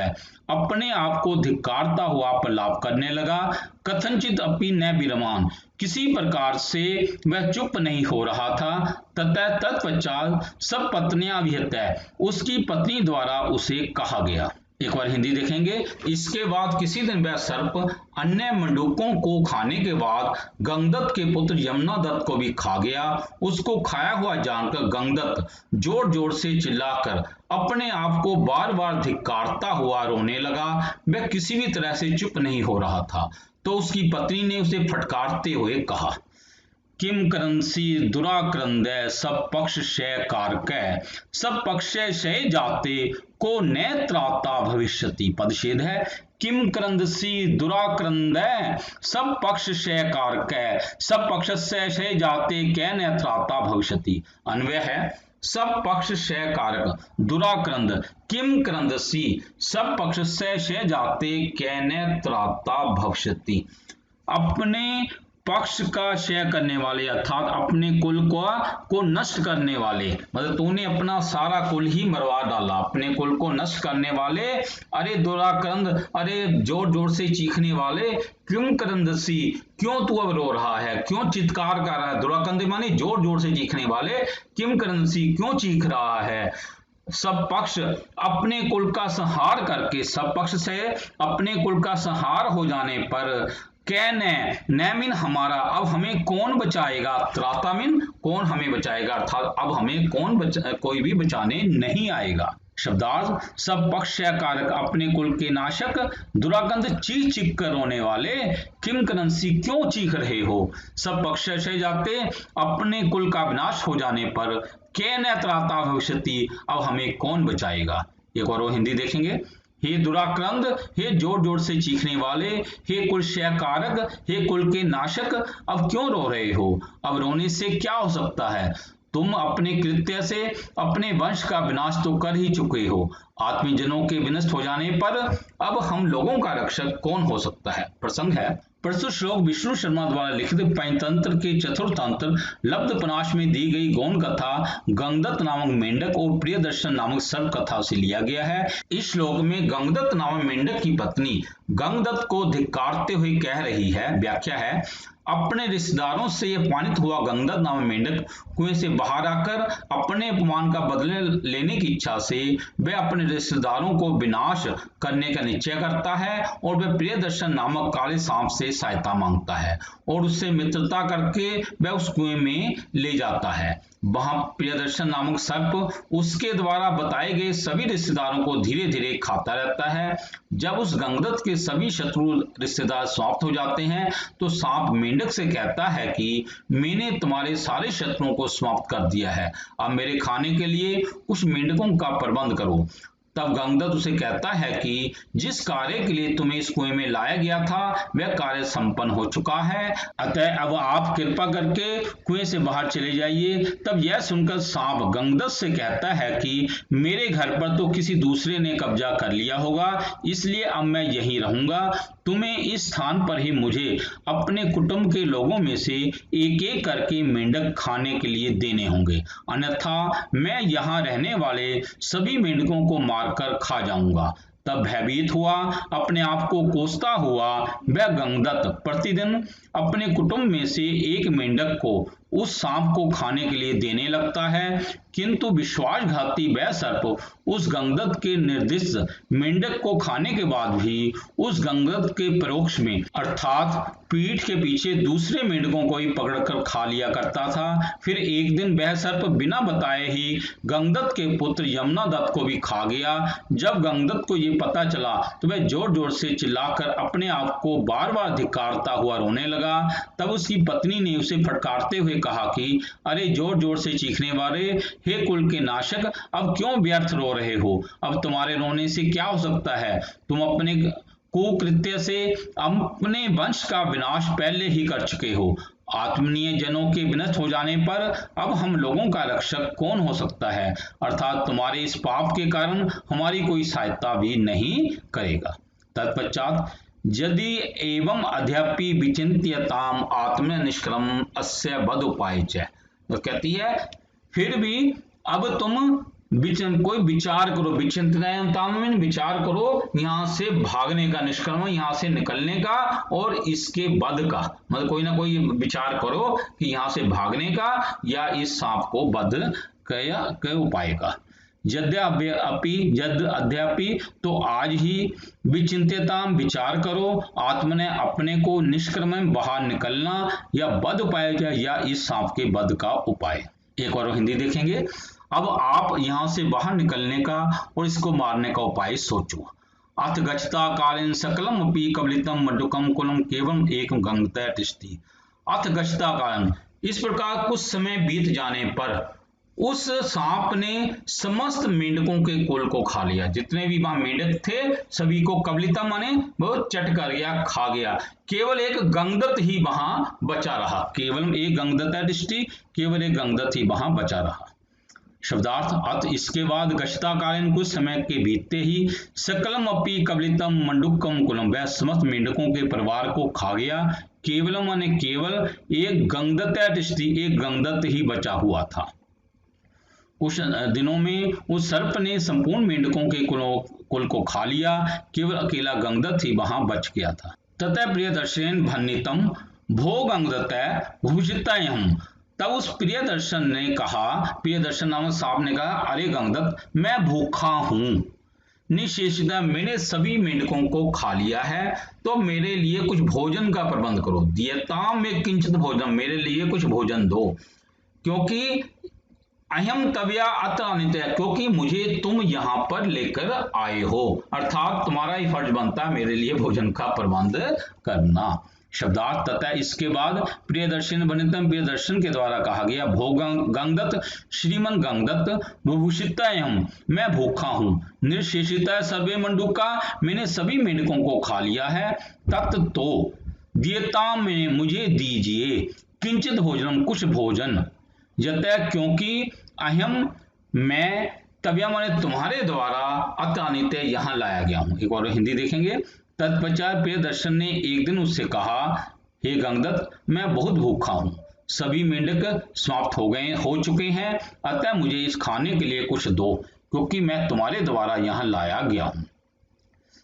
अपने आप को धिक्कारता हुआ प्रलाप करने लगा। कथनचित अपि न विरमान किसी प्रकार से वह चुप नहीं हो रहा था। ततः तत्पश्चात सब पत्नियां अभिहितः उसकी पत्नी द्वारा उसे कहा गया। एक बार हिंदी देखेंगे। इसके बाद किसी दिन वह सर्प अन्य मंडूकों को खाने के बाद गंगदत्त के पुत्र यमुना दत्त को भी खा गया। उसको खाया हुआ जानकर गंगदत्त जोर जोर से चिल्लाकर अपने आप को बार बार धिक्कारता हुआ रोने लगा। वह किसी भी तरह से चुप नहीं हो रहा था। तो उसकी पत्नी ने उसे फटकारते हुए कहा, किम करंसी दुराक्रंदय सब पक्ष शय कारक सब पक्ष शय जाते को नेत्राता भविष्यति। पदछेद है। किम करंदसी दुराक्रंदय सब पक्ष शय कारक सब पक्ष शय जाते कै नेत्राता भविष्यति। अन्वय है, सब पक्ष शय कारक दुराक्रंद किम करंदसी सब पक्ष शय जाते कै नेत्राता भविष्यति। अपने पक्ष का क्षय करने वाले अर्थात अपने कुल को नष्ट करने वाले, तूने अपना सारा कुल ही मरवा डाला। अपने कुल को नष्ट करने वाले, अरे दुराक्रंद, अरे जोर जोर से चीखने वाले, क्यों करंदसी क्यों तू अब रो रहा है, क्यों चित्कार कर रहा है। दुराक्रंद माने जोर जोर से चीखने वाले, किम करंदसी क्यों चीख रहा है। सब पक्ष अपने कुल का संहार करके, सब पक्ष से अपने कुल का संहार हो जाने पर कै न मीन हमारा, अब हमें कौन बचाएगा। त्राता मीन कौन हमें बचाएगा, अर्थात अब हमें कोई भी बचाने नहीं आएगा। शब्दार्थ, सब पक्ष कारक अपने कुल के नाशक, दुरागंध चीख चीख कर रोने वाले, किम करंसी क्यों चीख रहे हो। सब पक्ष से जाते अपने कुल का विनाश हो जाने पर कै न त्राता भविष्यति अब हमें कौन बचाएगा। एक और वो हिंदी देखेंगे। हे दुराक्रंद, हे जोर जोर से चीखने वाले, हे कुल क्षयकारक, हे कुल के नाशक, अब क्यों रो रहे हो? अब रोने से क्या हो सकता है? तुम अपने कृत्य से अपने वंश का विनाश तो कर ही चुके हो। आत्मीजनों के विनष्ट हो जाने पर अब हम लोगों का रक्षक कौन हो सकता है? प्रसंग है प्रस्तुत श्लोक विष्णु शर्मा द्वारा लिखित पंचतंत्र के चतुर्थतंत्र लब्धपनाश में दी गई गौण कथा गंगदत्त नामक मेंढक और प्रियदर्शन नामक सर्प कथा से लिया गया है। इस श्लोक में गंगदत्त नामक मेंढक की पत्नी गंगदत्त को धिक्कारते हुए कह रही है। व्याख्या है, अपने रिश्तेदारों से अपमानित हुआ गंगदत्त नामक मेंढक कुएं से बाहर आकर अपने अपमान का बदले लेने की इच्छा से वह अपने रिश्तेदारों को विनाश करने का निश्चय करता है और वह प्रियदर्शन नामक काले सांप से सहायता मांगता है और उससे मित्रता करके वह उस कुएं में ले जाता है। वहां प्रियदर्शन नामक सर्प उसके द्वारा बताए गए सभी रिश्तेदारों को धीरे धीरे खाता रहता है। जब उस गंगदत्त के सभी शत्रु रिश्तेदार समाप्त हो जाते हैं तो सांप मेंढक से कहता है कि मैंने तुम्हारे सारे शत्रुओं को समाप्त कर दिया है, अब मेरे खाने के लिए कुछ मेंढकों का प्रबंध करो। तब गंगदत्त उसे कहता है कि जिस कार्य के लिए तुम्हें इस कुएं में लाया गया था वह कार्य संपन्न हो चुका है, अतः अब आप कृपा करके कुएं से बाहर चले जाइए। तब यह सुनकर सांप गंगदत्त से कहता है कि मेरे घर पर तो किसी दूसरे ने कब्जा कर लिया होगा, इसलिए अब मैं यहीं रहूंगा। तुम्हें इस स्थान पर ही मुझे अपने कुटुंब के लोगों में से एक एक करके मेंढक खाने के लिए देने होंगे, अन्यथा मैं यहाँ रहने वाले सभी मेंढकों को मारकर खा जाऊंगा। तब भयभीत हुआ, अपने आप को कोसता हुआ वह गंगदत्त प्रतिदिन अपने कुटुंब में से एक मेंढक को उस सांप को खाने के लिए देने लगता है, किंतु विश्वासघाती वह सर्प उस गंगदत्त के निर्दिष्ट मेंढक को खाने के बाद भी उस गंगदत्त के परोक्ष में अर्थात पीठ के पीछे दूसरे मेंढकों को ही पकड़कर खा लिया करता था। फिर एक दिन वह सर्प बिना बताए ही गंगदत्त के पुत्र यमुनादत्त को भी खा गया। जब गंगदत्त को ये पता चला तो वह जोर जोर से चिल्लाकर अपने आप को बार बार धिक्कारता हुआ रोने लगा। तब उसकी पत्नी ने उसे फटकारते हुए कहा कि अरे जोर जोर से चीखने वाले, हे कुल के नाशक, अब क्यों व्यर्थ रो रहे हो? अब तुम्हारे रोने से क्या हो सकता है? तुम अपने कुकृत्य से अपने वंश का विनाश पहले ही कर चुके हो। आत्मीय जनों के विनष्ट हो जाने पर अब हम लोगों का रक्षक कौन हो सकता है? अर्थात तुम्हारे इस पाप के कारण हमारी कोई सहायता भी नहीं करेगा। तत्पश्चात यदि एवं अद्यापि विचिन्त्यताम आत्म निष्क्रम अस्य वध उपाय च, तो कहती है फिर भी अब तुम कोई विचार करो, विचिंतन विचार करो यहाँ से भागने का, निष्क्रमण यहाँ से निकलने का और इसके वध का, मतलब कोई ना कोई विचार करो कि यहाँ से भागने का या इस सांप को वध के उपाय का। यद अद्यापि तो आज ही विचिंत्यताम विचार करो, आत्म ने अपने को निष्क्रमण बाहर निकलना या वध उपाय या इस सांप के वध का उपाय। एक और हिंदी देखेंगे। अब आप यहाँ से बाहर निकलने का और इसको मारने का उपाय सोचो। अथ गच्छता कालेन सकलम अपि कबलितम मड्डुकम कुलम केवलम एकम गंगतः तिष्ठति। अथ गच्छता कालेन, इस प्रकार कुछ समय बीत जाने पर उस सांप ने समस्त मेंढकों के कुल को खा लिया। जितने भी वहां मेंढक थे सभी को कबलितम माने वो चट कर गया, खा गया। केवल एक गंगदत्त ही वहां बचा रहा। केवल एक गंगदत्त दृष्टि, केवल एक गंगदत्त ही वहां बचा रहा। शब्दार्थ अत इसके बाद गच्छता कालीन कुछ समय के बीतते ही सकलम अपि कबलितम मंडुकम कुलम, वह समस्त मेंढकों के परिवार को खा गया। केवलम माने केवल एक गंगदत्त दृष्टि, एक गंगदत्त ही बचा हुआ था। कुछ दिनों में उस सर्प ने संपूर्ण मेंढकों के कुल को खा लिया, केवल अकेला गंगदत्त ही वहां बच गया था। ततः प्रियदर्शन भन्नितम भो गंगदत्त भूषितायहम्। तब उस प्रियदर्शन ने कहा, प्रियदर्शन नामक सांप ने कहा, अरे गंगदत्त, मैं भूखा हूं, निशेषतः मैंने सभी मेंढकों को खा लिया है, तो मेरे लिए कुछ भोजन का प्रबंध करो। दियताम में किंचित भोजन, मेरे लिए कुछ भोजन दो, क्योंकि अहम तव्या अत अनित, क्योंकि मुझे तुम यहाँ पर लेकर आए हो, अर्थात तुम्हारा ही फर्ज बनता है मेरे लिए भोजन का प्रबंध करना। शब्दार्थ तथा इसके बाद प्रियदर्शन वनितम प्रियदर्शन के द्वारा कहा गया भो गंगदत्त श्रीमन गंगदत्त बुभूषितायम मैं भूखा हूँ निर्शेषिता सर्वे मंडूका मैंने सभी मेंढकों को खा लिया है तत् तो दियता में मुझे दीजिए किंचित भोजनम कुछ भोजन यतः क्योंकि अहम मैं तव्या माने तुम्हारे द्वारा अत्रानित यहाँ लाया गया हूँ। एक और हिंदी देखेंगे। तत्पश्चात प्रियदर्शन ने एक दिन उससे कहा हे गंगदत्त मैं बहुत भूखा हूँ सभी मेंढक समाप्त हो चुके हैं अतः मुझे इस खाने के लिए कुछ दो क्योंकि मैं तुम्हारे द्वारा यहाँ लाया गया हूँ।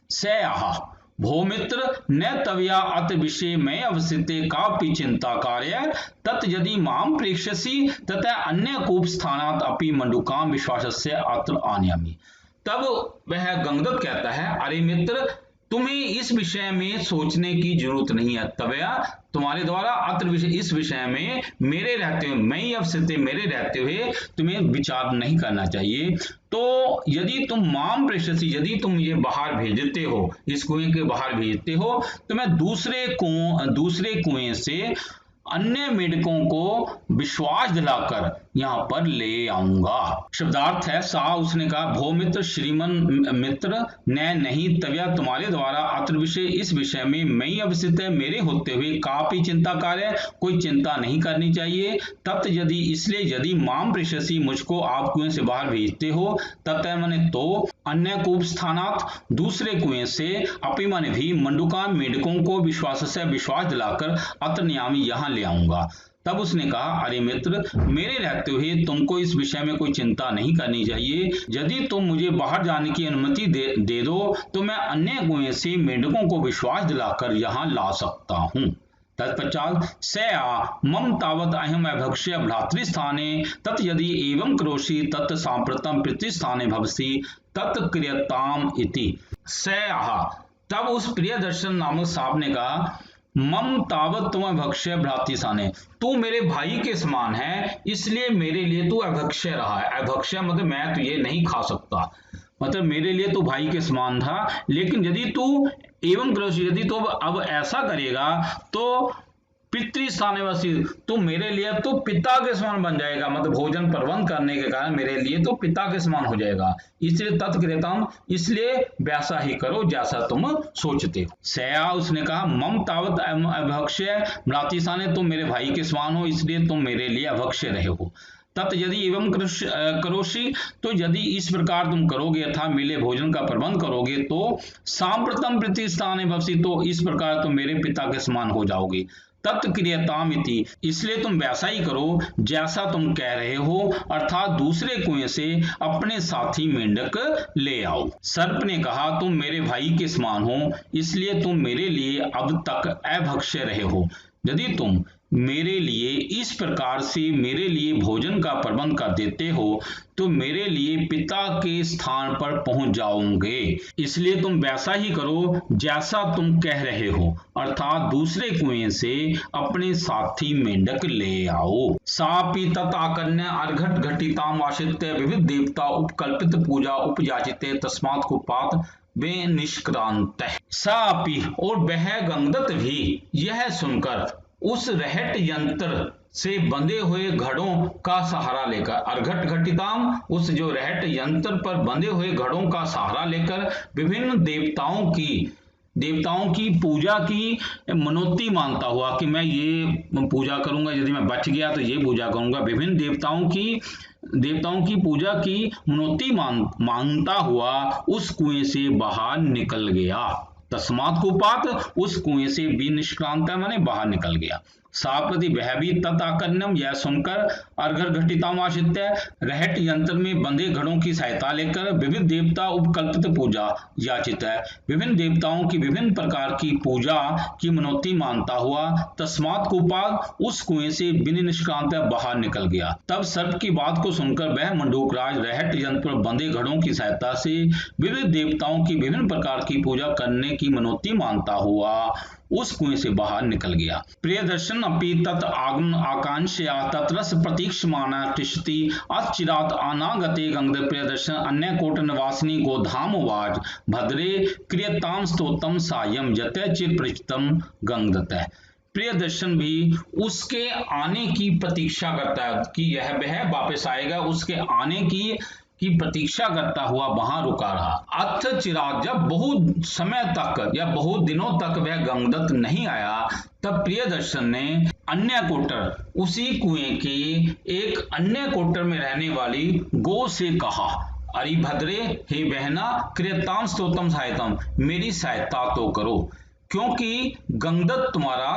स आहा भौमित्र न तव्या अत विषय में अवसिते कापि चिंता कार्य तत् यदि माम प्रेक्षसी तथा अन्य कूप स्थानात अपि मंडूकाम विश्वासस्य अत्र आनयामि। तब वह गंगदत्त कहता है अरे मित्र तुम्हें इस विषय में सोचने की जरूरत नहीं है तव्या तुम्हारे द्वारा अत्र विषय इस विषय में मेरे रहते हुए मैं ही अवसिते मेरे रहते हुए तुम्हें विचार नहीं करना चाहिए। तो यदि तुम माम प्रेषसी यदि तुम ये बाहर भेजते हो इस कुएं के बाहर भेजते हो तो मैं दूसरे कुएं से अन्य मेंढकों को विश्वास दिलाकर यहाँ पर ले आऊंगा। शब्दार्थ है सा उसने कहा भो मित्र श्रीमन मित्र न नहीं तव्या तुम्हारे द्वारा अत्र विषय इस विषय में मैं ही अवस्थित है मेरे होते हुए काफी चिंता कार्य कोई चिंता नहीं करनी चाहिए। तत् यदि इसलिए यदि माम प्रेषसी मुझको आप कुएं से बाहर भेजते हो तत् मैंने तो अन्य कूप स्थानात दूसरे कुएं से अपि माने भी मंडूका मेंढकों को विश्वास दिलाकर अत्र नियामी यहाँ ले आऊंगा। तब उसने कहा अरे मित्र मेरे रहते हुए तुमको इस विषय में कोई चिंता नहीं करनी चाहिए यदि तुम मुझे बाहर जाने की अनुमति दे दो तो मैं अन्य कुएं से मेंढकों को विश्वास दिलाकर यहाँ ला सकता हूँ। तत्पश्चात स आ मम तावत अहम अभक्ष्य भ्रातृस्थाने तत् यदि एवं करोषि तत् सांप्रतम पितृस्थाने भवसि तत् क्रियताम इति। स आह तब उस प्रियदर्शन नामक सांप ने कहा मम तावत तुम अभक्ष्य भ्रातृस्थाने तू मेरे भाई के समान है इसलिए मेरे लिए तू अभक्ष्य रहा है। अभक्ष्य मतलब मैं तुझे नहीं खा सकता मतलब मेरे लिए तो भाई के समान था लेकिन यदि तू एवं करोषि यदि तो अब ऐसा करेगा तो पितृस्थानेवासी तो मेरे लिए तो पिता के समान बन जाएगा मतलब भोजन प्रबंध करने के कारण मेरे लिए तो पिता के समान हो जाएगा इसलिए तत्क्रियताम इसलिए वैसा ही करो जैसा तुम सोचते हो। सया उसने कहा मम तावत अभक्ष्य भ्रातृस्थाने तुम मेरे भाई के समान हो इसलिए तुम मेरे लिए अभक्ष्य रहे हो। तत् यदि एवं करोषि तो यदि इस प्रकार तुम करोगे अर्थात मेरे भोजन का प्रबंध करोगे तो सांप्रतम प्रतिष्ठाने भवसि तो इस प्रकार तुम मेरे पिता के समान हो जाओगे। तत्क्रियतामिति इसलिए तुम वैसा ही करो जैसा तुम कह रहे हो अर्थात दूसरे कुएं से अपने साथी मेंढक ले आओ। सर्प ने कहा तुम मेरे भाई के समान हो इसलिए तुम मेरे लिए अब तक अभक्ष्य रहे हो यदि तुम मेरे लिए इस प्रकार से मेरे लिए भोजन का प्रबंध कर देते हो तो मेरे लिए पिता के स्थान पर पहुंच जाओगे इसलिए तुम वैसा ही करो जैसा तुम कह रहे हो अर्थात दूसरे कुएं से अपने साथी मेंढक ले आओ। सापि तत्कन्या अर्घट घटिताम आश्रित्य विविध देवता उपकल्पित पूजा उपयाचित तस्मात् कुपात वे निष्क्रांत। सापि और वह गंगदत्त भी यह सुनकर उस रहट यंत्र से बंधे हुए घड़ों का सहारा लेकर अर्घट घटिताम उस जो रहट यंत्र पर बंधे हुए घड़ों का सहारा लेकर विभिन्न देवताओं की पूजा की मनोती मानता हुआ कि मैं ये पूजा करूंगा यदि मैं बच गया तो ये पूजा करूंगा विभिन्न देवताओं की पूजा की मनोती मानता हुआ उस कुएं से बाहर निकल गया। तस्मात् कुपात उस कुएं से भी निष्क्रांत माने बाहर निकल गया। साप्रति वह भी तत्कन्यम यह सुनकर अर्घर घटितामाश्रित्य रहट यंत्र में बंधे घड़ों की सहायता लेकर विविध देवता उपकल्पित पूजा याचित है विभिन्न देवताओं की विभिन्न प्रकार की पूजा की मनोती मानता हुआ तस्मात् कुपात उस कुएं से बिन निष्क्रांत बाहर निकल गया। तब सर्प की बात को सुनकर वह मंडूकराज रहट यंत्र पर बंधे घड़ों की सहायता से विविध देवताओं की विभिन्न प्रकार की पूजा करने की मनोती मानता हुआ उस कुएं से बाहर निकल गया। प्रियदर्शन अपि तत् आगमन आकांक्षया तत्रस प्रतीक्षमाना तिष्ठति अचिरात् अनागते गंगद प्रियदर्शन अन्य कोट निवासिनी गोधाम उवाच भद्रे क्रियताम स्तोत्रम सायं यतः चिर परिचितम गंगदतः। प्रियदर्शन भी उसके आने की प्रतीक्षा करता है कि यह वह वापस आएगा, उसके आने की प्रतीक्षा करता हुआ वहां रुका रहा। अथ चिराग, जब बहुत समय तक या बहुत दिनों तक वह गंगदत्त नहीं आया, तब प्रियदर्शन ने अन्य कोटर, उसी कुएं के एक अन्य कोटर में रहने वाली गो से कहा, अरे भद्रे, हे बहना, क्रियताम स्तोत्रम सहायतम, मेरी सहायता तो करो, क्योंकि गंगदत्त तुम्हारा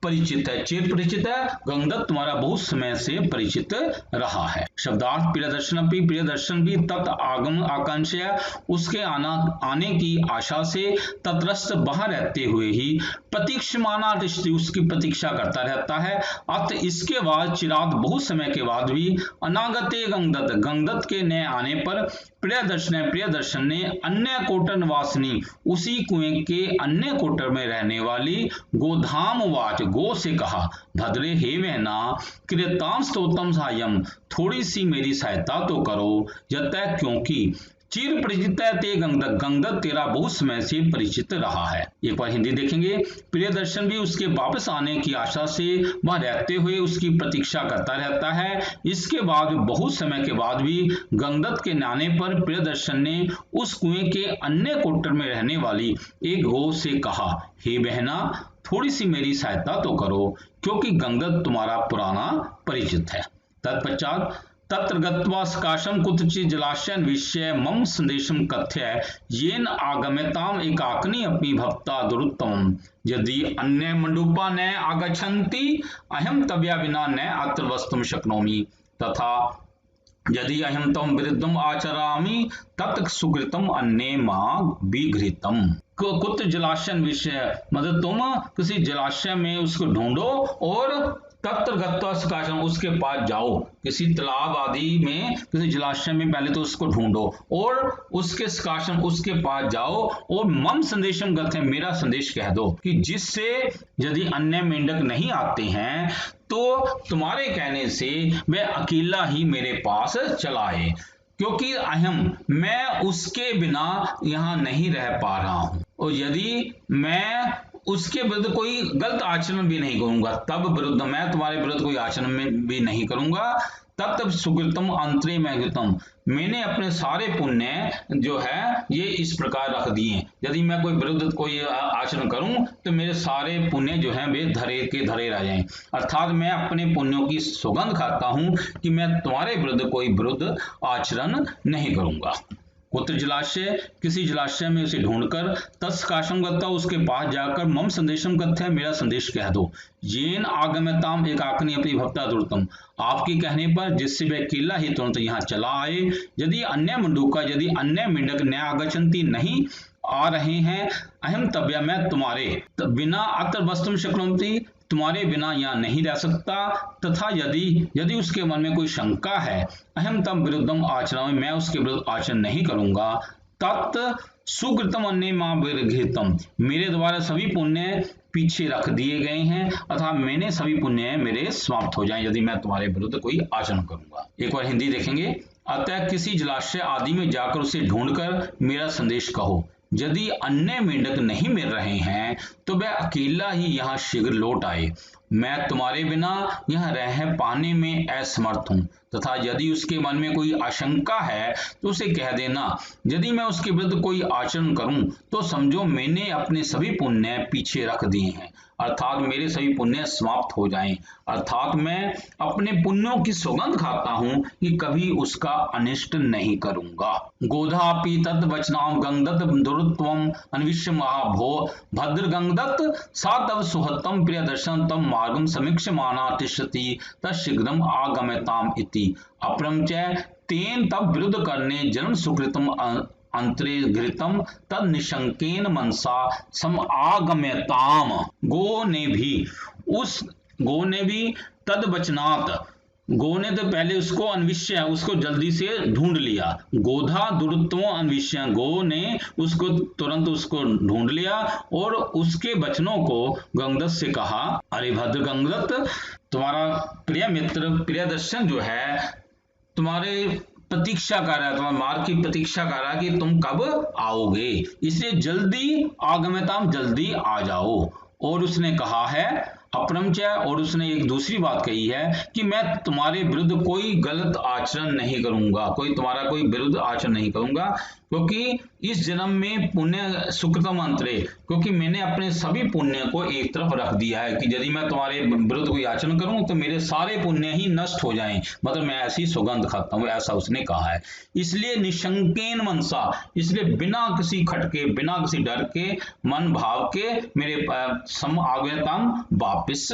परिचित है, चिर परिचित है, गंगदत्त तुम्हारा बहुत समय से परिचित रहा है। शब्दार्थ प्रियदर्शन भी तत् आगम आकांक्षा, उसके आने की आशा से, तत्रस्थ बाहर रहते हुए ही, प्रतीक्षमाना दृष्टि, उसकी प्रतीक्षा करता रहता है। अत इसके बाद चिराग, बहुत समय के बाद भी, अनागते गंगदत्त के न आने पर प्रियदर्शन ने अन्य कोटर निवासिनी, उसी कुएं के अन्य कोटर में रहने वाली गोधाम वाच, गो से कहा, भद्रे, हे बहना, क्रियताम स्तोत्रम सायं, थोड़ी सी मेरी सहायता तो करो, यतः, क्योंकि चिर परिचित ते गंगदत्त तेरा बहुत समय से परिचित रहा है। एक बार हिंदी देखेंगे। प्रियदर्शन भी उसके वापस आने की आशा से वहां रहते हुए उसकी प्रतीक्षा करता रहता है। इसके बाद बहुत समय के बाद भी गंगदत्त के आने पर प्रियदर्शन ने उस कुएं के अन्य कोटर में रहने वाली एक गो से कहा, हे बहना, थोड़ी सी मेरी सहायता तो करो, क्योंकि गंगदत्त तुम्हारा पुराना परिचित है। तत्पश्चात तत्र गत्वा सकाशं कुत्रचित् जलाशयं विषय मम संदेशं कथय येन आगम्यताम् एकाकिनी अपि भवता दुरुत्तमम् यदि अन्य मंडूपा न आगच्छन्ति अहं तव्या विना न अत्र वस्तुं शक्नोमि तथा यदि अहं तम विरुद्धम आचरामि तत् सुकृतम अन्ये मां विघृतम। कुत्र जलाशय विषय, मतलब तुम किसी जलाशय में उसको ढूंढो और तत्र गत्वा सकाशम, उसके पास जाओ, किसी तालाब आदि में, किसी जलाशय में पहले तो उसको ढूंढो और उसके सकाशम, उसके पास जाओ और मम संदेशम गथे, मेरा संदेश कह दो कि जिससे यदि अन्य मेंढक नहीं आते हैं तो तुम्हारे कहने से वह अकेला ही मेरे पास चला आए, क्योंकि मैं उसके बिना यहाँ नहीं रह पा रहा हूं और यदि मैं उसके विरुद्ध कोई गलत आचरण भी नहीं करूंगा, तब मैं तुम्हारे विरुद्ध कोई आचरण में भी नहीं करूंगा, तब सुकृतम अंतरे में गृतम, मैंने अपने सारे पुण्य जो है ये इस प्रकार रख दिए, यदि मैं कोई विरुद्ध कोई आचरण करूं तो मेरे सारे पुण्य जो हैं वे धरे के धरे रह जाएं, अर्थात मैं अपने पुण्यों की सौगंध खाता हूं कि मैं तुम्हारे विरुद्ध कोई विरुद्ध आचरण नहीं करूंगा। कुत्र जलाशय, किसी जलाशय में उसे ढूंढकर, तत्सकाशम गत्वा, उसके पास जाकर, मम संदेशम कथ्य, मेरा संदेश कह दो, येन आगम्यताम एकाकिनी अपनी भवता दुर्तम, आपके कहने पर जिससे वह अकेला ही तुरंत यहाँ चला आए, यदि अन्य मंडूका, यदि अन्य मेंढक न आगच्छन्ति, नहीं आ रहे हैं, अहम तव्या, मैं तुम्हारे बिना अत्र वस्तुम शक्नोमि, तुम्हारे बिना यहाँ नहीं रह सकता, तथा यदि उसके मन में कोई शंका है, अहम तम विरुद्धम आचरण, मैं उसके विरुद्ध आचरण नहीं करूंगा, तत् सुकृतम अन्य मां विघृतम, मेरे द्वारा सभी पुण्य पीछे रख दिए गए हैं, अर्थात मैंने सभी पुण्य मेरे समाप्त हो जाएं यदि मैं तुम्हारे विरुद्ध कोई आचरण करूंगा। एक बार हिंदी देखेंगे। अतः किसी जलाशय आदि में जाकर उसे ढूंढकर मेरा संदेश कहो, यदि अन्य मेंढक नहीं मिल रहे हैं तो वह अकेला ही यहाँ शीघ्र लौट आए, मैं तुम्हारे बिना यहाँ रह पाने में असमर्थ हूँ, तथा यदि उसके मन में कोई आशंका है तो उसे कह देना, यदि मैं उसके विरुद्ध कोई आचरण करूं तो समझो मैंने अपने सभी पुण्य पीछे रख दिए हैं, अर्थात मेरे सभी पुण्य समाप्त हो जाएं, अर्थात मैं अपने पुण्यों की सौगंध खाता हूं कि कभी उसका अनिष्ट नहीं करूंगा। गोधापि तद वचनाम गंगदत्त दुरुत्वम अन्विष्य महाभो भद्र गंगदत्त सा तव सुहत्तम प्रियदर्शन तम मार्गम समीक्षमाना तिष्ठति तशीघ्रम आगम्यताम इति अपरंच तेन तब विरुद्ध करने जन्म सुकृतम अंतरे घृतम तद निशंकेन मनसा सम आगम्यताम। गो ने भी तद वचनात् गो ने तो पहले उसको अन्विष्य उसको जल्दी से ढूंढ लिया। गोधा दुरुत्तमो अन्विष्य, गो ने उसको तुरंत उसको ढूंढ लिया और उसके वचनों को गंगदत्त से कहा, अरे भद्र गंगदत्त, तुम्हारा प्रिय मित्र प्रियदर्शन जो है तुम्हारे प्रतीक्षा कर रहा है, तुम्हारे मार्ग की प्रतीक्षा कर रहा है कि तुम कब आओगे, इसलिए जल्दी आगम्यताम, जल्दी आ जाओ। और उसने कहा है अपरमच, और उसने एक दूसरी बात कही है कि मैं तुम्हारे विरुद्ध कोई गलत आचरण नहीं करूंगा, तुम्हारा कोई विरुद्ध आचरण नहीं करूंगा, क्योंकि इस जन्म में पुण्य सुकृतम अंतरे, क्योंकि मैंने अपने सभी पुण्य को एक तरफ रख दिया है कि यदि मैं तुम्हारे विरुद्ध कोई आचरण करूं तो मेरे सारे पुण्य ही नष्ट हो जाएं, मतलब मैं ऐसी सौगंध खाता हूं, ऐसा उसने कहा है। इसलिए निशंकेन मनसा, इसलिए बिना किसी खटके, बिना किसी डर के, मन भाव के मेरे सम आगम्यताम, वापिस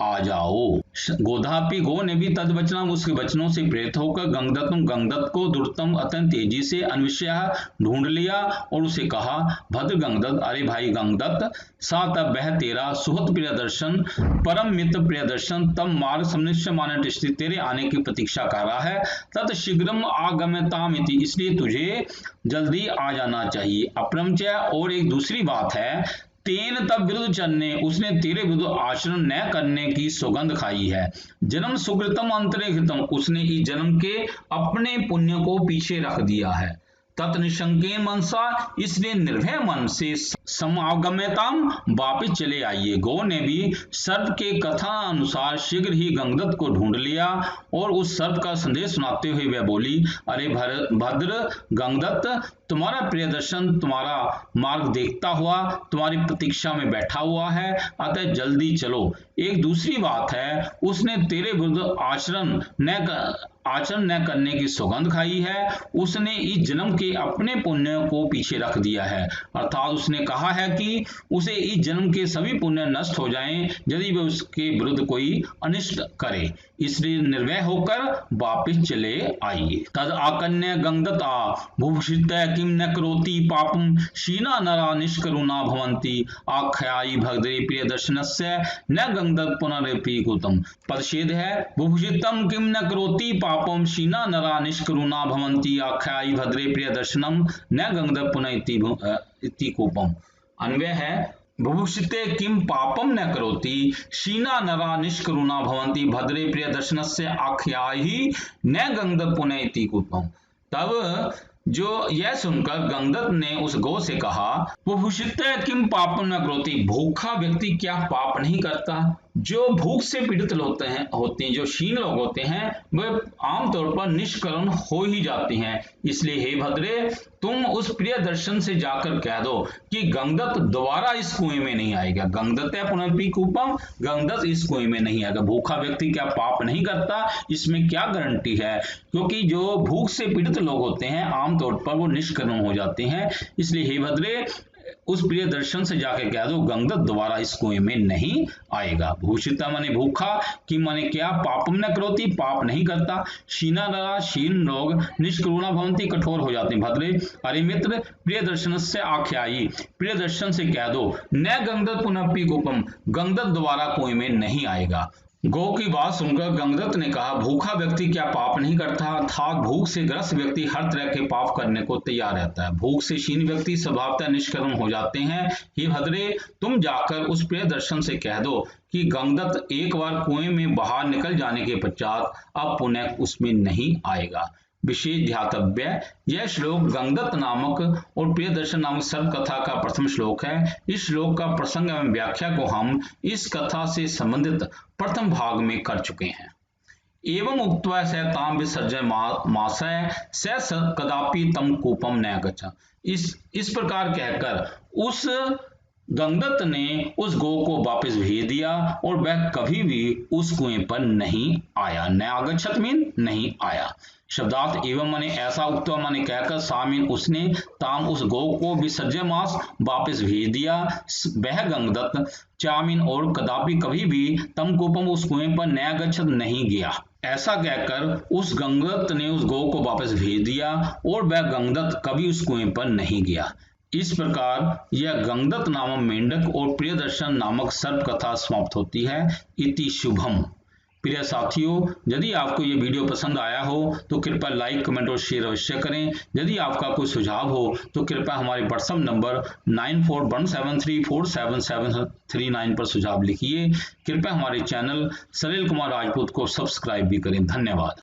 आ जाओ। गोधापि, गो ने भी तद वचनम, उसके वचनों से प्रेरित होकर गंगदत्तम, गंगदत्त को दुर्तम अत्यंत तेजी से अन्विष्य ढूंढ लिया और उसे कहा, भद्र गंगदत्त, अरे भाई गंगदत्त, सा तब वह तेरा सुहृद प्रियदर्शन, परम मित्र प्रियदर्शन तब मार्ग समनिश्चय माने तिष्ठति, तेरे आने की प्रतीक्षा कर रहा है। तत् शीघ्रम आगम्यताम इति, इसलिए तुझे जल्दी आ जाना चाहिए। अपरमच, और एक दूसरी बात है, तेन तब विरुद्ध चलने, उसने तेरे विरुद्ध आचरण न करने की सौगंध खाई है। जन्म सुकृतम अंतरे कृतम, उसने इस जन्म के अपने पुण्य को पीछे रख दिया है। तत् निशंकेन मनसा, इसलिए निर्भय मन से समागम्यताम, वापिस चले आइए। गो ने भी सर्प के कथा अनुसार शीघ्र ही गंगदत्त को ढूंढ लिया और उस सर्प का संदेश सुनाते हुए वह बोली, अरे भद्र गंगदत्त, तुम्हारा प्रियदर्शन तुम्हारा मार्ग देखता हुआ तुम्हारी प्रतीक्षा में बैठा हुआ है, अतः जल्दी चलो। एक दूसरी बात है, उसने तेरे विरुद्ध आचरण न करने की सौगंध खाई है, उसने इस जन्म के अपने पुण्य को पीछे रख दिया है, अर्थात उसने कहा है कि उसे इस जन्म के सभी पुण्य नष्ट हो जाएं यदि वे उसके विरुद्ध कोई अनिष्ट करे, इसलिए निर्भय होकर वापिस चले आइए। तद आकन्य गंगदत्ता भूषित किम न करोति पापम, शीना नरा निष्करुणा भवंती, आख्यायी भद्रे प्रियदर्शनस्य न गंगदत्त पुनरपि कुतम। पदच्छेद है, भूषितम किम न करोति पापम, शीना नरा निष्करुणा भवंती, आख्यायी भद्रे प्रियदर्शनम न गंगदत्त पुनः इति कोपम। अन्वय है, बुभुक्षिते किम पापम न करोति, शीना नरा निष्करुणा भवंती, भद्रे प्रियदर्शनस्य आख्यायी न गंगदत्त पुनः इति कोपम। तब जो यह सुनकर गंगदत्त ने उस गो से कहा, बुभुक्षित किम पापम न करोति, भूखा व्यक्ति क्या पाप नहीं करता। जो भूख से पीड़ित होते हैं जो क्षीण लोग होते हैं, वे आमतौर पर निष्करुण हो ही जाते हैं। इसलिए हे भद्रे, तुम उस प्रिय दर्शन से जाकर कह दो कि गंगदत्त दोबारा इस कुएं में नहीं आएगा। गंगदत्त है पुनर्पि कूपम, गंगदत्त इस कुएं में नहीं आएगा। भूखा व्यक्ति क्या पाप नहीं करता, इसमें क्या गारंटी है, क्योंकि जो भूख से पीड़ित लोग होते हैं आमतौर पर वो निष्करुण हो जाते हैं। इसलिए हे भद्रे, उस प्रिय दर्शन से जाके कह दो गंगदत्त दोबारा इस कुएं में नहीं आएगा। भूषिता माने भूखा, कि माने क्या, पापम न करोति, पाप नहीं करता, शीना नरा, शीन लोग, निष्करुणा भवंती, कठोर हो जाते हैं। भद्रे, अरे मित्र, प्रिय दर्शन से आख्यायी, प्रिय दर्शन से कह दो, न गंगदत्त पुनःपि गोपम, गंगदत्त दोबारा कुएं में नहीं आएगा। गो की बात सुनकर गंगदत्त ने कहा, भूखा व्यक्ति क्या पाप नहीं करता, अर्थात भूख से ग्रस्त व्यक्ति हर तरह के पाप करने को तैयार रहता है। भूख से क्षीण व्यक्ति स्वभावतः निष्कर्म हो जाते हैं। हे भद्रे, तुम जाकर उस प्रिय दर्शन से कह दो कि गंगदत्त एक बार कुएं में बाहर निकल जाने के पश्चात अब पुनः उसमें नहीं आएगा। विशेष ध्यातव्य, यह श्लोक गंगदत्त नामक और प्रियदर्शन नामक सर्प कथा का प्रथम श्लोक है। इस श्लोक का प्रसंग एवं व्याख्या को हम इस कथा से संबंधित प्रथम भाग में कर चुके हैं। एवं उक्त्वा स ताम विसर्जय मासय स कदापि तम कूपम न गच्छ। इस प्रकार कहकर उस गंगदत्त ने उस गो को वापस भेज दिया और वह कभी भी उस कुएं पर नहीं आया। न आगच्छत मीन नहीं आया। शब्दार्थ एवं माने ऐसा उक्त माने कहकर, सामीन उसने, ताम उस गौ को, विसर्जय मास वापस भेज दिया, वह गंगदत्त, चामीन और कदापि कभी भी, तम कोपम उस कुएं पर नया गच्छत नहीं गया। ऐसा कहकर उस गंगदत्त ने उस गौ को वापस भेज दिया और वह गंगदत्त कभी उस कुएं पर नहीं गया। इस प्रकार यह गंगदत्त नामक मेंढक और प्रियदर्शन नामक सर्प कथा समाप्त होती है। इति शुभम। प्रिय साथियों, यदि आपको ये वीडियो पसंद आया हो तो कृपया लाइक, कमेंट और शेयर अवश्य करें। यदि आपका कोई सुझाव हो तो कृपया हमारे व्हाट्सएप नंबर 9417347739 पर सुझाव लिखिए। कृपया हमारे चैनल सलील कुमार राजपूत को सब्सक्राइब भी करें। धन्यवाद।